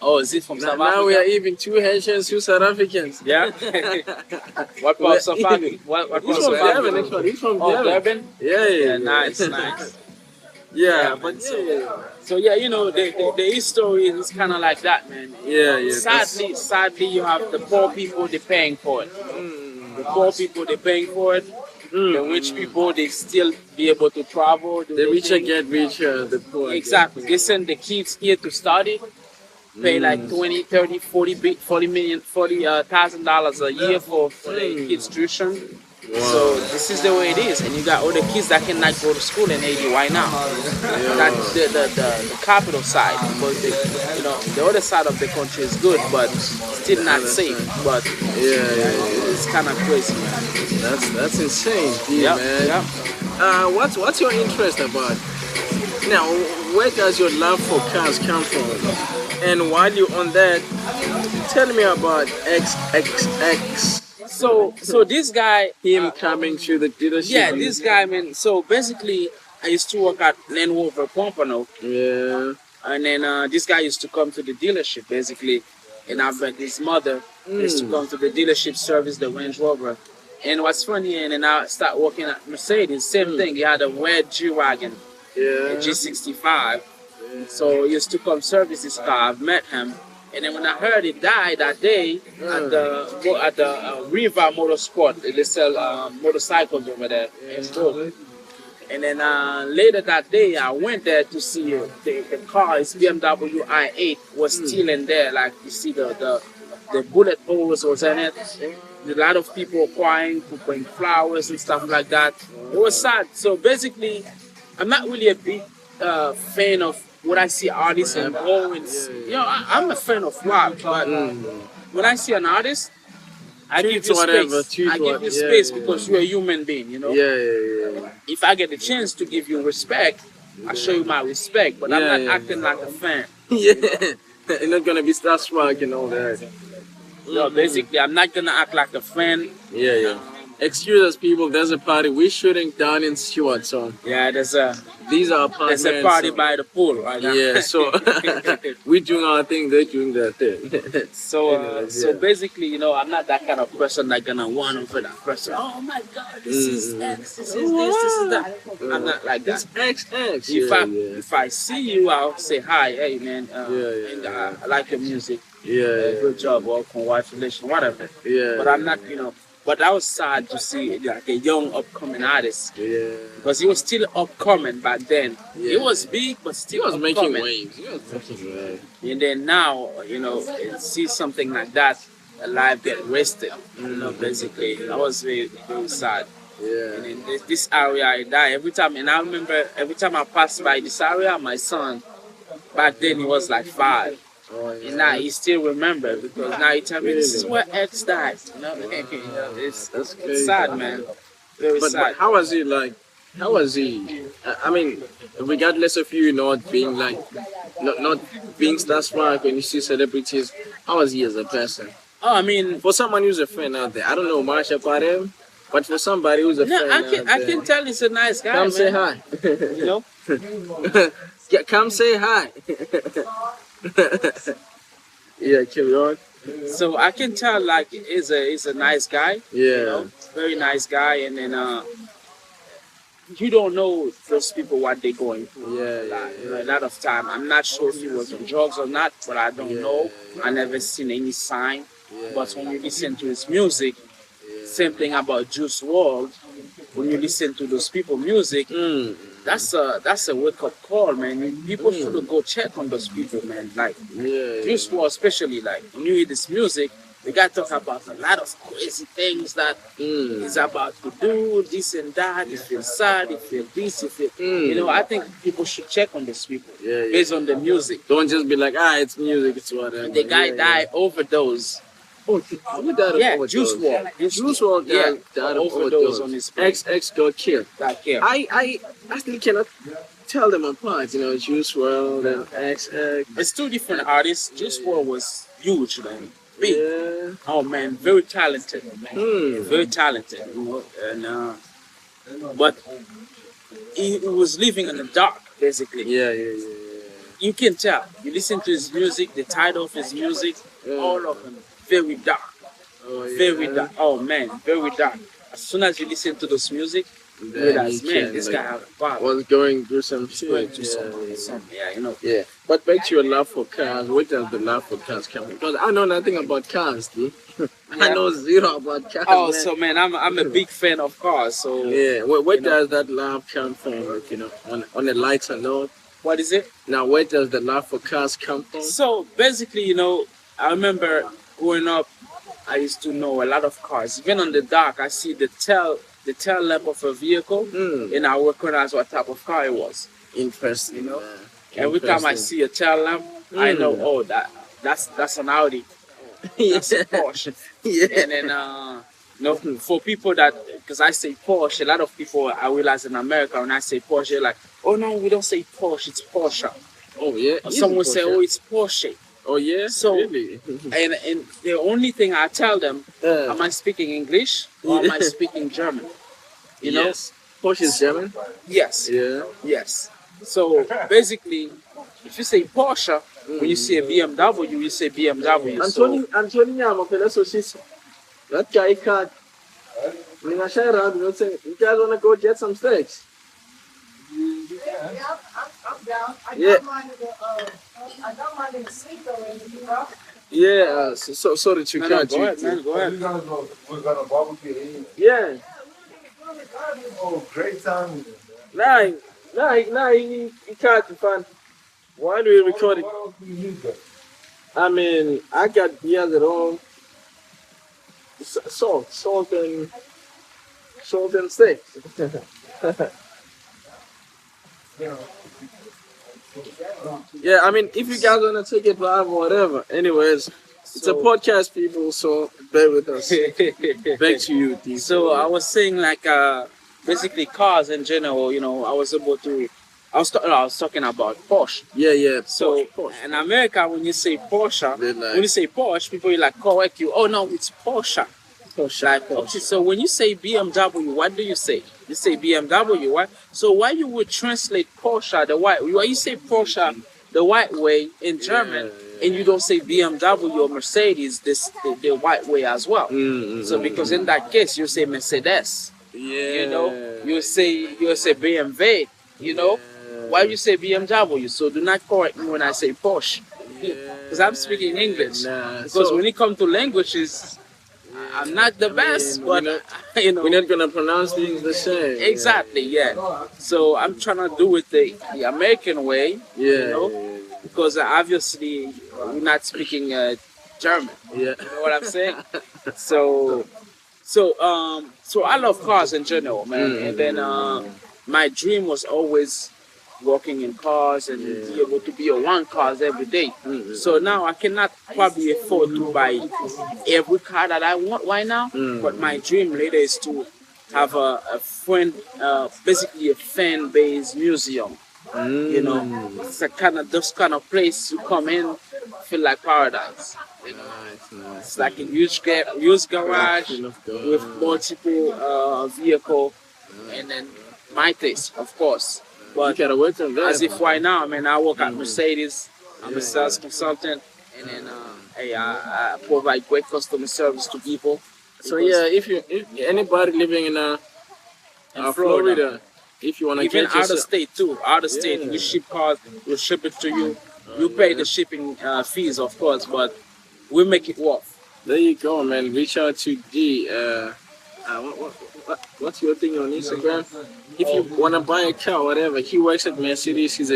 Oh, Z from Now, South now we are Africa. even two Haitians, two South Africans. Yeah. What part of South Africa? What He's part of from South Devon, Africa? actually. He's from Oh, Devon. Durban. Yeah, yeah, Yeah, nice, nice. Yeah, man, but so- yeah, So yeah, you know, the history is kind of like that, man. yeah, yeah. Sadly, you have the poor people they paying for it. The poor people they paying for it. The rich people they still be able to travel. Do The their richer thing. get richer, the poor. Exactly. They send the kids here to study, pay like 20, 30, 40, 40 million, $40,000 a year for the kids' tuition. So this is the way it is, and you got all the kids that cannot go to school in Haiti. Why not? That the capital side, because the other side of the country is good, but still not safe. But Yeah, yeah. it's kind of crazy, man. That's insane, dude, Yep, man. yep. What's your interest about? Now, where does your love for cars come from? And while you're on that, tell me about XXX. So this guy, Him coming to the dealership. yeah, this guy, man. So basically, I used to work at Land Rover Pompano, Yeah. and then this guy used to come to the dealership basically, and I bet his mother used to come to the dealership, service the Range Rover. And what's funny, and then I start working at Mercedes, same thing. He had a red G wagon, Yeah. a G65. So he used to come service his car. I've met him, and then when I heard he died that day at the Riva Motorsport, they sell motorcycles over there in Brooklyn. And then later that day, I went there to see the car. His BMW i8 was still in there. Like you see the bullet holes was in it. A lot of people crying, putting flowers and stuff like that. It was sad. So basically, I'm not really a big fan of what I see artists and Owens. You know, I'm a fan of rap, but when I see an artist, I Treat give you whatever, space. treat I give what- you yeah, space yeah, because you're a human being, you know. Yeah, yeah. If I get the chance to give you respect, I show you my respect, but I'm Yeah, not yeah, acting like a fan. Yeah. You're not gonna be starstruck and all that. No, basically, I'm not gonna act like a fan. Yeah, yeah. Excuse us, people. There's a party. We're shooting down in Stewart, so Yeah, these are apartments. there's a party so- by the pool right now. Yeah, so we're doing our thing. They're doing their thing. So, Anyways, so yeah. basically, you know, I'm not that kind of person that gonna want over that person. Oh my God, this is X, this is this is that. I'm not like that. XX. If I see you, I'll say hi, hey man, Yeah. and, I like your music, Yeah, good job, well, congratulations, whatever. yeah. But I'm not, you know. But that was sad to see like a young upcoming artist Yeah. because he was still upcoming back then. He Yeah. was big, but He still was making upcoming. waves. He was making waves. And then now, you know, see something like that, a life get wasted. You know, basically, that was very, very sad. Yeah. And in this area, I die every time. And I remember every time I passed by this area, my son, back then he was like 5. Oh, yeah. And now he still remember because now he tell me this is where X died. You know, it's That's crazy. it's sad, man. Very But sad. how was he like? How was he? I mean, regardless of you not being like, not being starstruck when you see celebrities, how was he as a person? Oh, I mean, For someone who's a fan out there, I don't know much about him, but for somebody who's a no, fan I can tell he's a nice guy. come man. say hi. You know, Yeah, come say hi. Yeah, carry on. so I can tell like he's a nice guy. Yeah. You know, very nice guy, and then you don't know those people what they're going through. Yeah, Like, you know, a lot of time, I'm not sure if he was on drugs or not, but I don't know. I never seen any sign. But when you listen to his music, same thing about Juice WRLD. When you listen to those people music, that's a wake up call, man. People should go check on those people, man. Like Yeah. Juice WRLD, especially like when you hear this music, The guy talk about a lot of crazy things that he's about to do, this and that. He feels sad, he feels this, he feels. I think people should check on these people based on the music. Don't just be like, it's music, it's whatever. The guy died overdose. Oh, who died of overdose? Juice WRLD. Juice WRLD died of overdose. On his XX got killed. Got killed. I still cannot tell them apart. Juice WRLD and XX. It's two different artists. Juice WRLD was huge, man. Big. Yeah. Oh man, very talented. Man. Very talented. And but he was living in the dark, basically. Yeah. You can tell. You listen to his music, the title of his music, all of them very dark. Oh, yeah. Very dark. Oh man, very dark. As soon as you listen to this music, you realize, man, this guy has a problem. Was going through some shit. Yeah. But back to your love for cars. Where does the love for cars come from? Because I know nothing about cars, dude. I know zero about cars. Oh, man. so man, I'm a big fan of cars. So yeah, where does that love come from? Like, on a lighter note. What is it? Now, where does the love for cars come from? So basically, I remember growing up, I used to know a lot of cars. Even on the dock, I see the tail lamp of a vehicle, and I recognize what type of car it was. Interesting. Every time I see a tail lamp, I know, that's an Audi. That's a Porsche. Yeah. And then, for people that, because I say Porsche, a lot of people, I realize in America, when I say Porsche, they're like, oh no, we don't say Porsche, it's Porsche. Oh yeah. Or someone say, oh, it's Porsche. Oh yeah. So, really? and the only thing I tell them, am I speaking English or am I speaking German? Yes. Porsche is German? Yes. Yeah. Yes. So basically, if you say Porsche, when you see a BMW, you say BMW. Anthony, that guy can't. When I share around, you guys want to go get some steaks? Yeah, I'm down. I Yeah. don't mind in the sleep though, Yeah, so sorry to cut Go you. ahead, man. Go ahead. We're gonna barbecue. Yeah. Oh, great time. He can't be fun. Why do we record it? What else do you need then? I mean, I got beers at home. Salt and steak. Yeah, I mean, if you guys wanna take it live or whatever. Anyways, it's a podcast, people, so bear with us. Back to you, D. So I was saying basically cars in general, I was talking about Porsche. Yeah. So Porsche. in America, when you say Porsche, They're like- when you say Porsche, people will correct you. Oh no, it's Porsche. Porsche. Okay, so when you say BMW, what do you say? You say BMW, right? So why you would translate Porsche the white? Why you say Porsche the white way in German, and you don't say BMW or Mercedes the white way as well? So because in that case, you say Mercedes. Yeah. You say BMW. Why you say BMW? So do not correct me when I say Porsche, because I'm speaking English. Nah, Because so- when it comes to languages, I'm not the best, but We're not gonna pronounce things the same. Exactly, yeah. So I'm trying to do it the American way, Yeah. because obviously we're not speaking German. Yeah. You know what I'm saying? So I love cars in general, man. And then my dream was always working in cars and be able to be around cars every day. So now I cannot probably afford to buy every car that I want right now. But my dream later is to have a friend, basically a fan-based museum. It's those kind of place you come in, feel like paradise. Nice. It's like a huge garage with multiple vehicle, and then my taste, of course. You But gotta work on that. as if right now, I work at Mercedes. I'm a sales consultant, and then I provide great customer service to people. So yeah, if anybody living in Florida, if you wanna Even get out of yourself, state too. Out of state, we ship cars, we ship it to you. You pay the shipping fees, of course, but we make it worth. there you go, man. Reach out to D. What's your thing on Instagram? If you wanna buy a car, whatever, he works at Mercedes. He's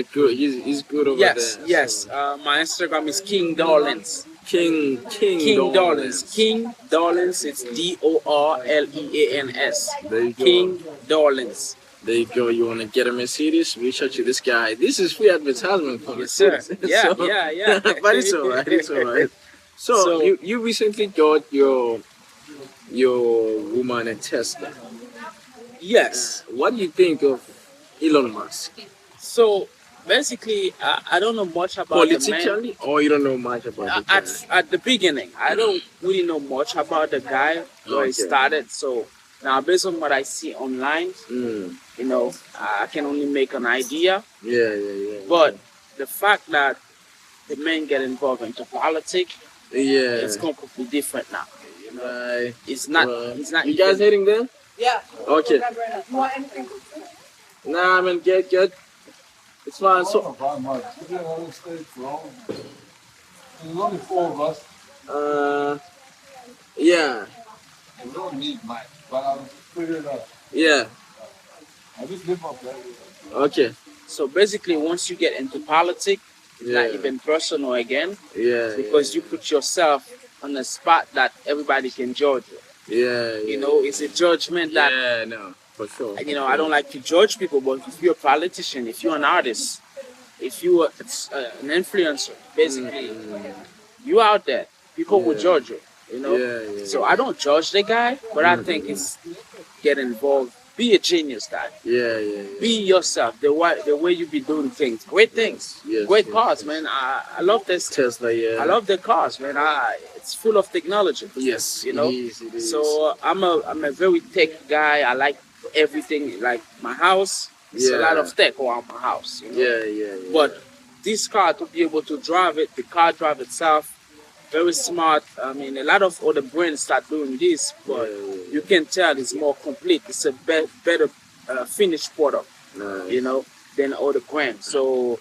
good over there. Yes. My Instagram is Kingdorleans. Kingdorleans. Kingdorleans. Kingdorleans. It's Dorleans. There you go. Kingdorleans. There you go. You want to get a Mercedes? Reach out to this guy. This is free advertisement for Yes, sir. Mercedes. Yeah, So- yeah. but it's alright. It's alright. So, you recently got your woman a Tesla. Yes. What do you think of Elon Musk? So basically, I don't know much about the man. Politically, or you don't know much about the guy? At the beginning, I don't really know much about the guy where he Okay. started. So now, based on what I see online, Mm. you know, I can only make an idea. Yeah. But the fact that the men get involved into politics, Yeah. it's completely different now. You know, Right. it's not. Right. It's not. You guys even- heading there? Yeah. Okay. Nah, I mean, get. It's fine. I So, don't buy much. We did all this stage for all. There's only 4 of us. yeah, We don't need much, but I'll figure it out. yeah. I just live up there. Okay. So basically, once you get into politics, Yeah. not even personal again, Yeah. because you put yourself on a spot that everybody can judge you. Yeah. You know, it's a judgment that, Yeah, no, for sure. you know, I don't like to judge people, but if you're a politician, if you're an artist, if you're an influencer, basically, you out there, people will Yeah. judge you, you know? Yeah. So I don't judge the guy, but I think it's get involved. Be a genius, guy. Yeah. Be yourself, the way you be doing things. Great things. Yes, Great yes, cars, yes. man. I love this. Tesla, yeah. I love the cars, man. It's full of technology. Yes, you know. it is. So I'm a very tech guy. I like everything. Like my house, it's a lot Yeah. of tech around my house. You know? Yeah. But this car, to be able to drive it, the car drive itself, very smart. I mean, a lot of other brands start doing this, but Yeah. you can tell it's more complete. It's a better finished product, Nice. you know, than other brands. So,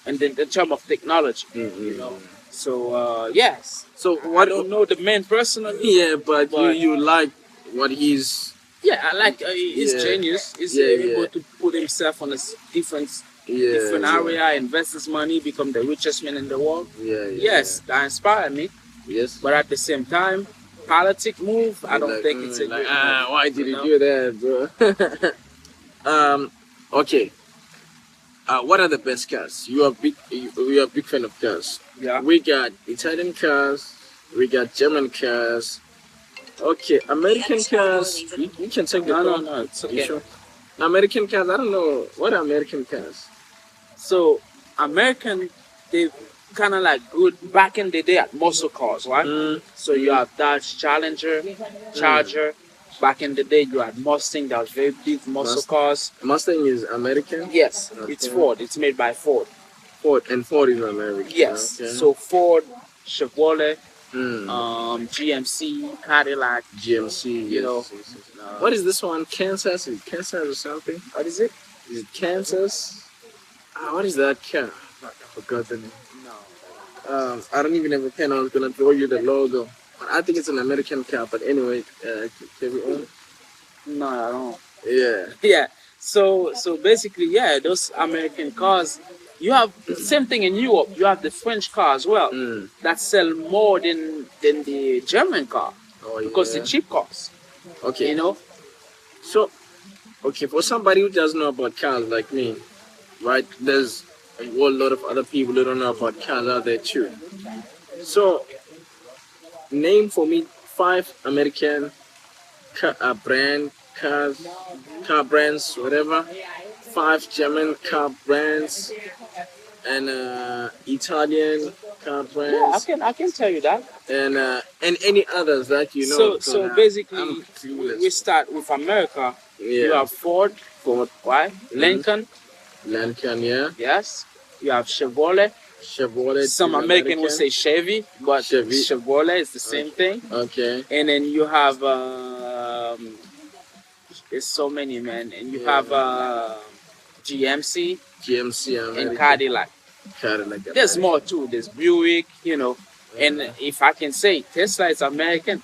and then in terms of technology, you know. So yes. So I what? don't know the man personally. Yeah, but But- you like what he's. Yeah, I like he's Yeah. genius. He's Yeah, able yeah. to put himself on a different Yeah. area, invest his money, become the richest man in the world. Yeah. Yes, that inspired me. Yes. But at the same time, politic move, I don't Like, think it's a like, good move. why did you know? do that, bro? Okay. What are the best cars? You are a big fan of cars. Yeah. We got Italian cars. We got German cars. Okay, American cars. You can take the No, call. no, it's You okay. sure? American cars. I don't know what are American cars. So American, they kind of like good back in the day at muscle cars, right? Mm. So you have Dodge Challenger, Charger. Back in the day, you had Mustang that was very big muscle Mustang. cars. Mustang is American. Yes, Okay. it's Ford. It's made by Ford. Ford is American. Yes. Okay. So Ford, Chevrolet, Mm. GMC, Cadillac. GMC. you know, yes. What What is this one? Kansas? Is it Kansas or something? What is it? Is it Kansas? What is that car? I forgot the name. No. I don't even have a pen. I was gonna throw you the logo. But I think it's an American car. But anyway, carry on. No, I don't. Yeah. Yeah. So basically, yeah, those American cars. You have the same thing in Europe. You have the French car as well Mm. that sell more than the German car Oh, because yeah. they're cheap cars. Okay. You know. So, okay, for somebody who doesn't know about cars like me, right? There's a whole lot of other people who don't know about cars out there too. So, name for me 5 American car brands, whatever. 5 German car brands and Italian car Yeah, brands I can tell you that. and any others that you know. So basically, I'm clueless. we start with America. You Yeah, have Ford, right? Lincoln, Lincoln, yeah, yes. You have Chevrolet. Chevrolet. Some is American would say Chevy, but Chevy. Chevrolet is the same thing. Okay. And then you have there's so many, man. And you have GMC GMC American. and Cadillac. Cadillac. There's more too. There's Buick, you know. And if I can say Tesla is American,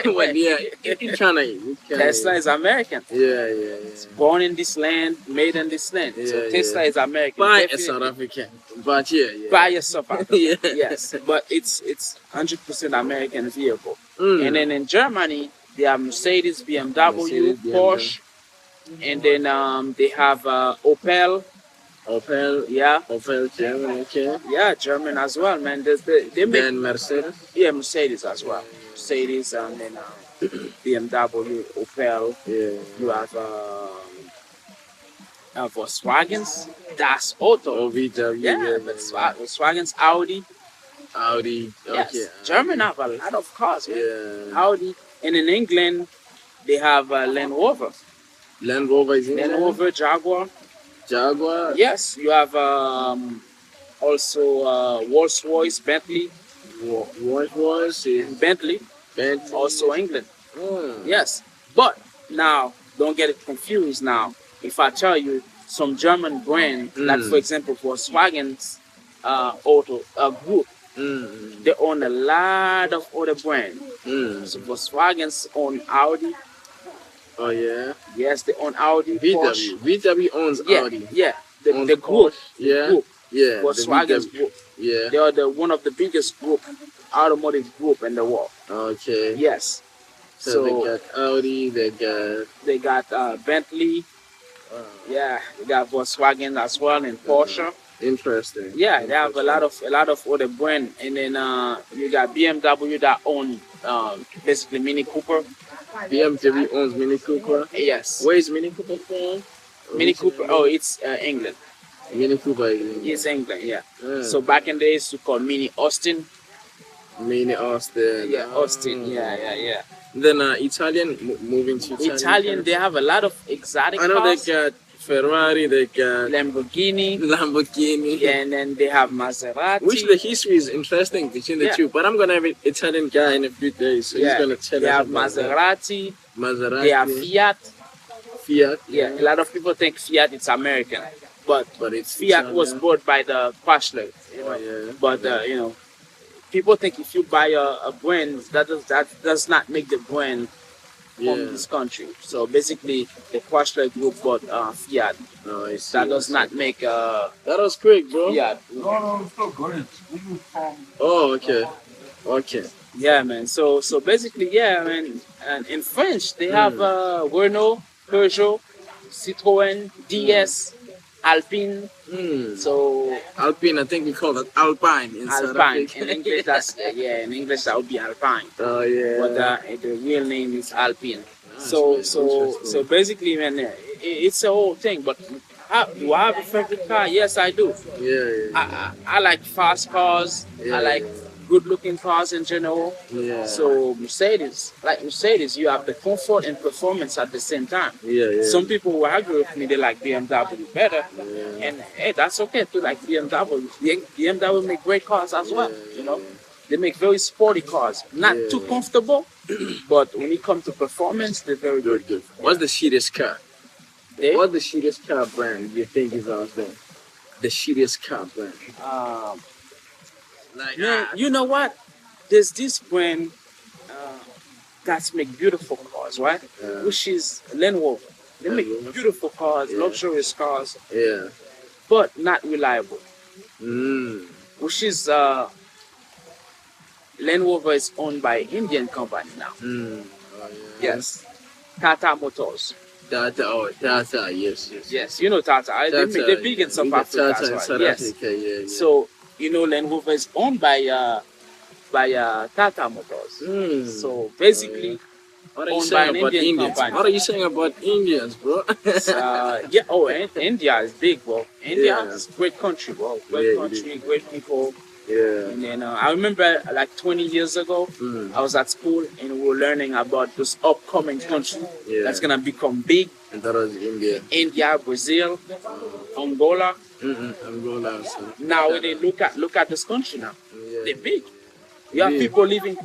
Well, yeah, you kinda. Tesla is American. Yeah. Born in this land, made in this land. So Yeah, Tesla yeah. is American. Buy a definitely. South African. But yeah. buy yourself out. Yeah. Yes, but it's 100% American vehicle. Mm. And then in Germany, they have Mercedes, BMW, Mercedes, BMW. Porsche, and then they have Opel. Opel. Yeah, Opel German, okay. yeah, German as well, man. They make Then Mercedes. yeah Mercedes as well. Mercedes and then BMW, Opel. Yeah. You have Volkswagens. Das Auto. Oh, VW. Yeah, Volkswagens, Audi. Audi. Yes, Okay. German have a lot of cars, man. Yeah. Audi, and in England they have Land Rover. Land Rover is in Land there? Rover, Jaguar. Jaguar. Yes, you have also Rolls Royce, Bentley, What was it? Bentley, Bentley. also England. Mm. Yes, but now don't get it confused. Now, if I tell you some German brand, like for example Volkswagen's auto group, they own a lot of other brands. So Volkswagen's own Audi. Oh yeah. Yes, they own Audi. Porsche. VW owns Yeah, Audi. yeah. Owns The group. Yeah. The group. Yeah. Volkswagen's the VW. group. Yeah. They are one of the biggest automotive group in the world. Okay. Yes. So they got Audi. They got. Bentley. Yeah, they got Volkswagen as well and Porsche. Interesting. Yeah, they have a lot of other brand, and then you got BMW that own basically Mini Cooper. BMW owns Mini Cooper. Yes, Where is Mini Cooper from? Mini Cooper. Oh, it's England. Mini Cooper is in It's England. Yeah. Yeah. So back in the days, we called Mini Austin. Mini Austin. Yeah, Austin. Yeah. Then Italian, moving to Italian, they have a lot of exotic I know cars. they got Ferrari, they got Lamborghini. Lamborghini. Yeah, and then they have Maserati. Which the history is interesting between the Yeah. two. But I'm gonna have an Italian guy in a few days, so he's gonna tell they us have about that. Maserati. Maserati. They have Fiat. Fiat. Yeah, a lot of people think Fiat is American, but it's Fiat Italian. was bought by the Chrysler. You know? Yeah. But people think if you buy a brand, that does not make the brand from this country. So basically, the Chrysler group bought Fiat. Oh, I see. That does not make That was quick, bro. Fiat. No, it's not good. We use from Oh, okay. Okay. Yeah, man. So basically, yeah, man. And in French, they have Renault, Peugeot, Citroën, DS, Alpine. So Alpine, I think we call it Alpine in South Alpine. Africa. In English, in English that would be Alpine. Oh yeah. But the real name is Alpine. Nice, So man. so basically, man, it's a whole thing. But do I have a favorite car? Yes, I do. Yeah. I like fast cars. Yeah. I like good-looking cars in general. Yeah. So Mercedes, you have the comfort and performance at the same time. Yeah. Some people will argue with me, they like BMW better. And hey, that's okay to like BMW. BMW make great cars as well, you know. They make very sporty cars. Not too comfortable, but when it comes to performance, they're very good. What's the shittiest car? They, What's the shittiest car brand you think is out there? The shittiest car brand. man, you know what? There's this brand that make beautiful cars, right? Which is Land Rover. They make beautiful cars, luxurious cars, but not reliable. Which is Land Rover is owned by Indian company now. Yes, Tata Motors. Tata, yes. Yes, you know Tata. They're big in South Africa Tata in as South well. Yes. Africa, yeah. So Land Rover is owned by Tata Motors. So basically, What are you owned by saying an about Indian Indians? company. What are you saying about Indians, bro? India is big, bro. India is a great country, bro. Great Yeah, it country, great people. Yeah. And then I remember like 20 years ago, I was at school and we were learning about this upcoming country that's gonna become big. And that was India. India, Brazil, Angola. Angola. So. Now when they look at this country now, Yeah. they're big. You have Big. people living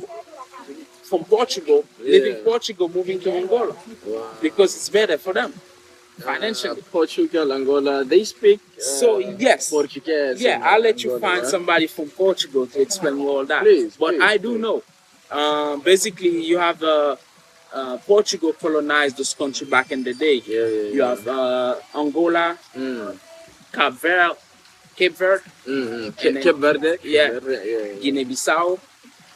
from Portugal, leaving Portugal, moving to Angola Wow. because it's better for them financially. Portugal, Angola, they speak So yes, Portuguese. yeah, in I'll let you Angola, find right? somebody from Portugal to explain you all that. Please, but please, I do know. Basically, you have Portugal colonized this country back in the day. You have Angola, Cape Verde, Cape Verde, and then Cape Verde. yeah, Cape Verde. Yeah. Guinea-Bissau,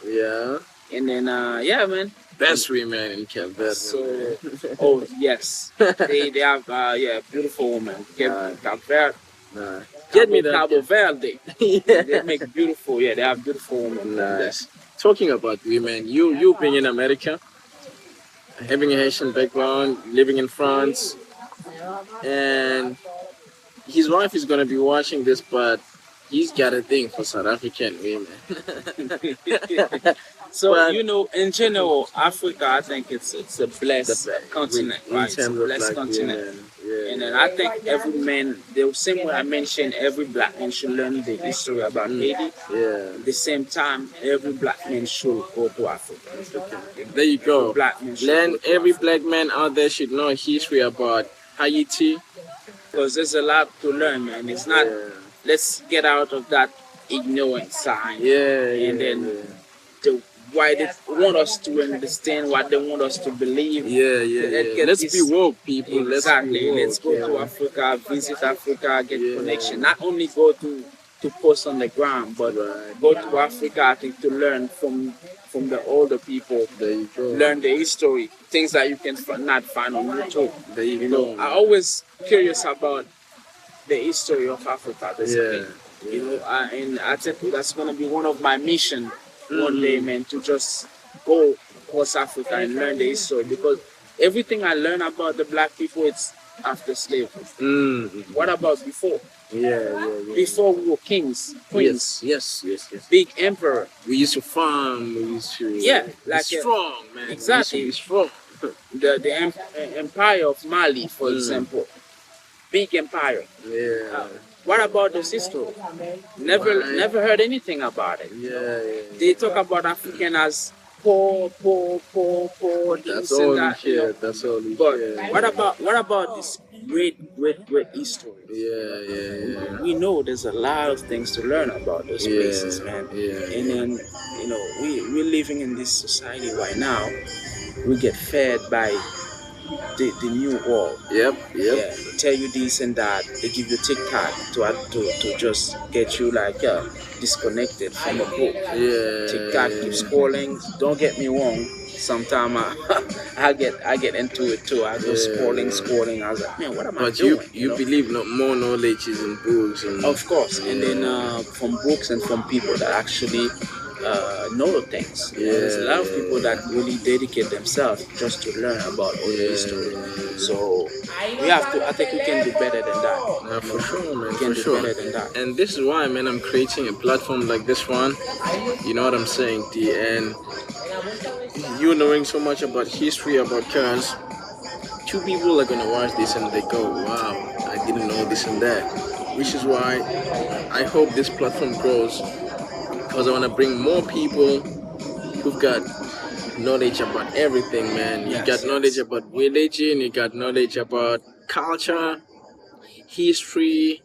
Yeah. and then yeah, man. Best women in Cape Verde. So, Man. oh yes, they have yeah, beautiful women. Cape Verde, Nah. Get me that. Cabo Verde. Yeah. They make beautiful. Yeah, they have beautiful women. Nice. Talking about women, you being in America, having a Haitian background, living in France, and his wife is gonna be watching this, but he's got a thing for South African women. So But- you know, in general, Africa, I think it's a blessed continent, in right? It's a terms of, blessed like, continent. women, yeah, And then I think every man, the same way I mentioned, every black man should learn the history about Haiti. yeah. At the same time, every black man should go to Africa. There you go. Black man should Learn go to every Africa. black man out there should know history about Haiti. Because there's a lot to learn, man. It's not, Yeah. let's get out of that ignorant side. Yeah, And then yeah. why they want us to understand, what they want us to believe. Yeah, yeah. Let's be woke, people. Exactly. Let's be woke. Let's go to Africa, visit Africa, get Yeah. connection. Not only go to post on the ground, but Right. go to Africa, I think, to learn from the older people, There you go. learn the history, things that you can not find on YouTube. There you You go. know, I always curious about the history of Africa. Yeah. You know, and I think that's gonna be one of my mission one day, man, to just go across Africa and learn the history, because everything I learn about the black people, it's after slavery. What about before? Yeah. Before we were kings, queens, Yes. big emperor. We used to farm. We used to Yeah, like be strong, man. exactly. We used to be strong. The empire of Mali, for example, big empire. Yeah. What about this history? Never heard anything about it. Yeah. They talk about African as poor, That's this and all we that. You know. hear. That's all we But hear. what about this great history? Yeah. We know there's a lot of things to learn about those places, man. Yeah. And then, you know, we're living in this society right now. We get fed by the new world. Yep. Yeah, they tell you this and that. They give you TikTok to just get you like disconnected from the book. Yeah. TikTok keeps scrolling. Don't get me wrong. Sometimes I get into it too. I go scrolling. I was like, man, what am I But doing? you believe more knowledge is in books and Of course, and then from books and from people that actually know things. You know, there's a lot of people that really dedicate themselves just to learn about all the history. So we have to. I think we can do better than that. For sure, man. We can For do sure. better than that. And this is why, man, I'm creating a platform like this one. You know what I'm saying, D? And you knowing so much about history, about cars, two people are gonna watch this and they go, wow, I didn't know this and that. Which is why I hope this platform grows, because I want to bring more people who've got knowledge about everything, man. You got knowledge about religion, you got knowledge about culture, history.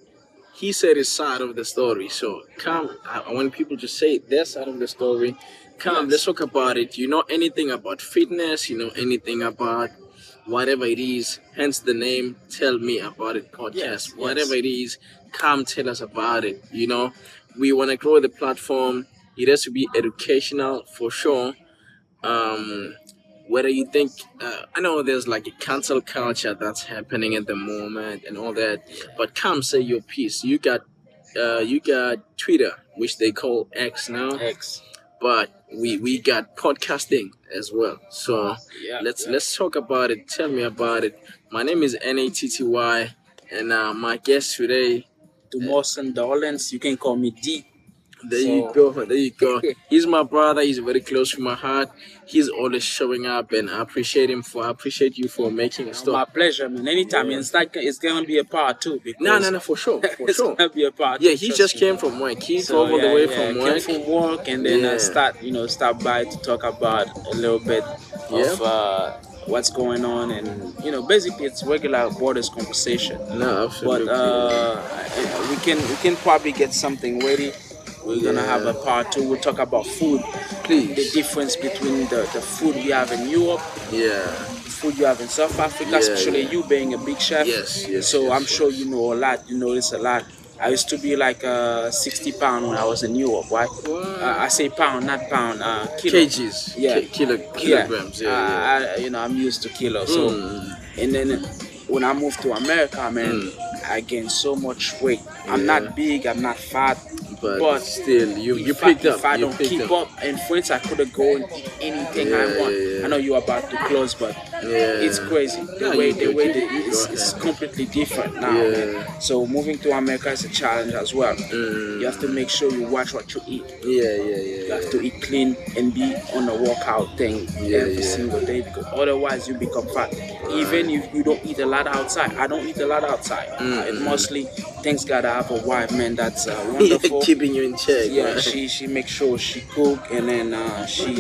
He said his side of the story. So come, I want people to say their side of the story. Come, let's talk about it. You know anything about fitness, you know anything about whatever it is, hence the name Tell Me About It podcast. Whatever it is, come tell us about it. You know, we want to grow the platform. It has to be educational for sure. Whether you think, I know there's like a cancel culture that's happening at the moment and all that, but come say your piece. You got Twitter, which they call X now, but we got podcasting as well. So let's talk about it. Tell me about it. My name is Natty, and my guest today. To Kingdorleans, you can call me D. There you go. He's my brother. He's very close to my heart. He's always showing up, and I appreciate you for making a stop. My pleasure, man. Anytime, man. It's gonna be a part two. No, for sure, it's gonna be a part. Yeah, he just came from work. He drove all the way from work. Came from work, and then stop by to talk about a little bit of what's going on, and basically it's regular borders conversation. No, absolutely. But we can probably get something ready. We're gonna have a part two. We'll talk about food. Please. The difference between the food we have in Europe. Yeah. Food you have in South Africa, especially you being a big chef. Yes. So I'm sure you know a lot. You notice a lot. I used to be like 60 pound when I was in Europe, right? I say pound, not pound, kilo. Kgs, Yeah, yeah. kilograms. Yeah, I'm used to kilo. yeah. So, and then when I moved to America, man, Mm. I gained so much weight. I'm Yeah. not big, I'm not fat, But but still, you if I, picked up. if I You don't picked keep up. up, in France, I could go and eat anything I Yeah, want. yeah, I know you're about to close, but it's yeah. crazy. No, The way that you go it's ahead. completely different now, man. Yeah. So moving to America is a challenge as well. You have to Mm. make sure you watch what you eat. Yeah, yeah, You have to yeah, eat clean and be on a workout thing yeah, every yeah. single day because otherwise you become fat. Even Right. if you don't eat a lot outside, I don't eat a lot outside. It Mm-mm. mostly, thanks God, I have a wife, man. That's Yeah, wonderful. keeping you in check, Yeah, right? she makes sure she cook and then she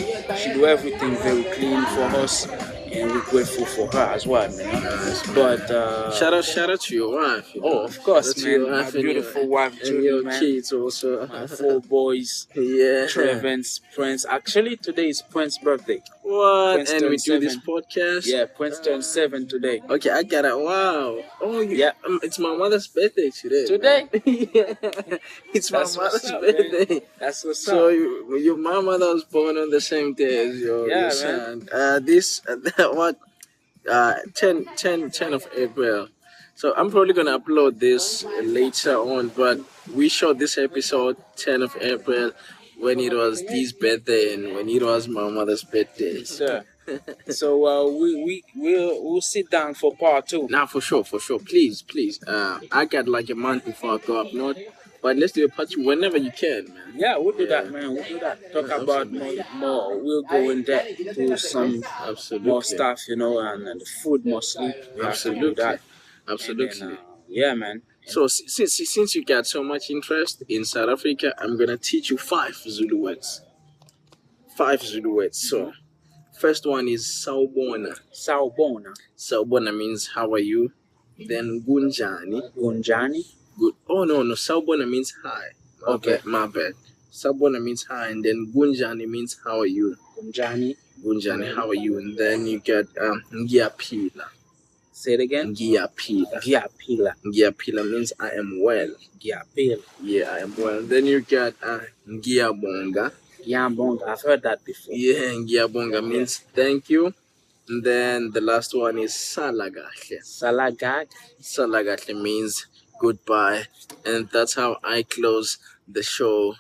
do everything very clean for us, and we're grateful for her as well, you know. Nice, But man. Shout out to your wife, you oh, know. of Shout out course, to your man, my wife beautiful wife and Julie, your man, kids also. my 4 boys, Yeah. Trevin's Prince. Actually, today is Prince's birthday. What? Prince And we turned do this 7. podcast. Yeah, Prince turned 7 today. Okay, I got it. Wow. Oh, Yeah, it's my mother's birthday today, man. today. Yeah, it's my That's what's mother's up, man. birthday. That's what's So up. my mother was born on the same day as your Yeah, man. son. This what 10 of April. So I'm probably gonna upload this later on, but we shot this episode 10 of April when it was this birthday and when it was my mother's birthday. Yes, sir. So we'll sit down for part 2. Now for sure, for sure. Please, please. I got like a month before I go up north, but let's do a part two whenever you can, man. Yeah, we'll do that, Yeah. man. We'll do that. Talk Yeah, about absolutely. more. We'll go in depth to some more Absolutely. stuff, you know, and the food mostly. We have to do Absolutely. that. And then, Absolutely. yeah, man. So since you got so much interest in South Africa, I'm gonna teach you 5 Zulu words. 5 Zulu words. So first one is Sawubona. Sawubona. Sawubona means how are you? Then Gunjani. Gunjani. Good. Oh no. Sawubona means hi. Okay. My bad. Sawubona means hi, and then Gunjani means how are you? Gunjani. Gunjani, how are you? And then you get Ngiyapila. Say it again. Ngiyapila. Ngiyapila. Ngiyapila means I am well. Ngiyapila. Yeah, I am well. Then you get Ngiyabonga. Ngiyabonga. I've heard that before. Yeah, Ngiyabonga means thank you. And then the last one is Salagahle. Salagag. Salagahle means goodbye. And that's how I close the show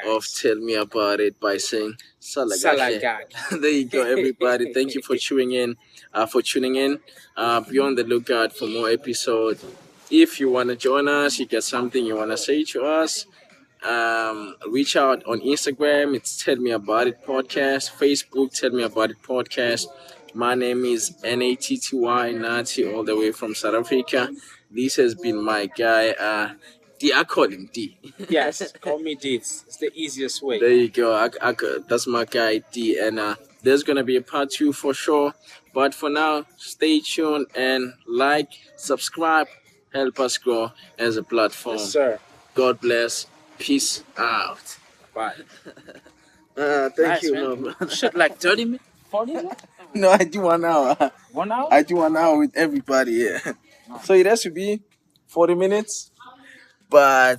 of Tell Me About It by saying Salagahle. Salagag. There you go, everybody. Thank you for tuning in. Be on the lookout for more episodes. If you want to join us, you got something you want to say to us, reach out on Instagram. It's Tell Me About It Podcast. Facebook, Tell Me About It Podcast. My name is Natty Nati, all the way from South Africa. This has been my guy, D. I call him D. Yes, call me D. It's the easiest way. There you go. That's my guy D. And there's gonna be a part 2 for sure. But for now, stay tuned and like, subscribe, help us grow as a platform. Yes, sir. God bless. Peace out. Bye. Thank Nice, you, man. man. Should like 30 minutes? 40 minutes? No, I do 1 hour. 1 hour? I do 1 hour with everybody. Yeah. So it has to be 40 minutes. But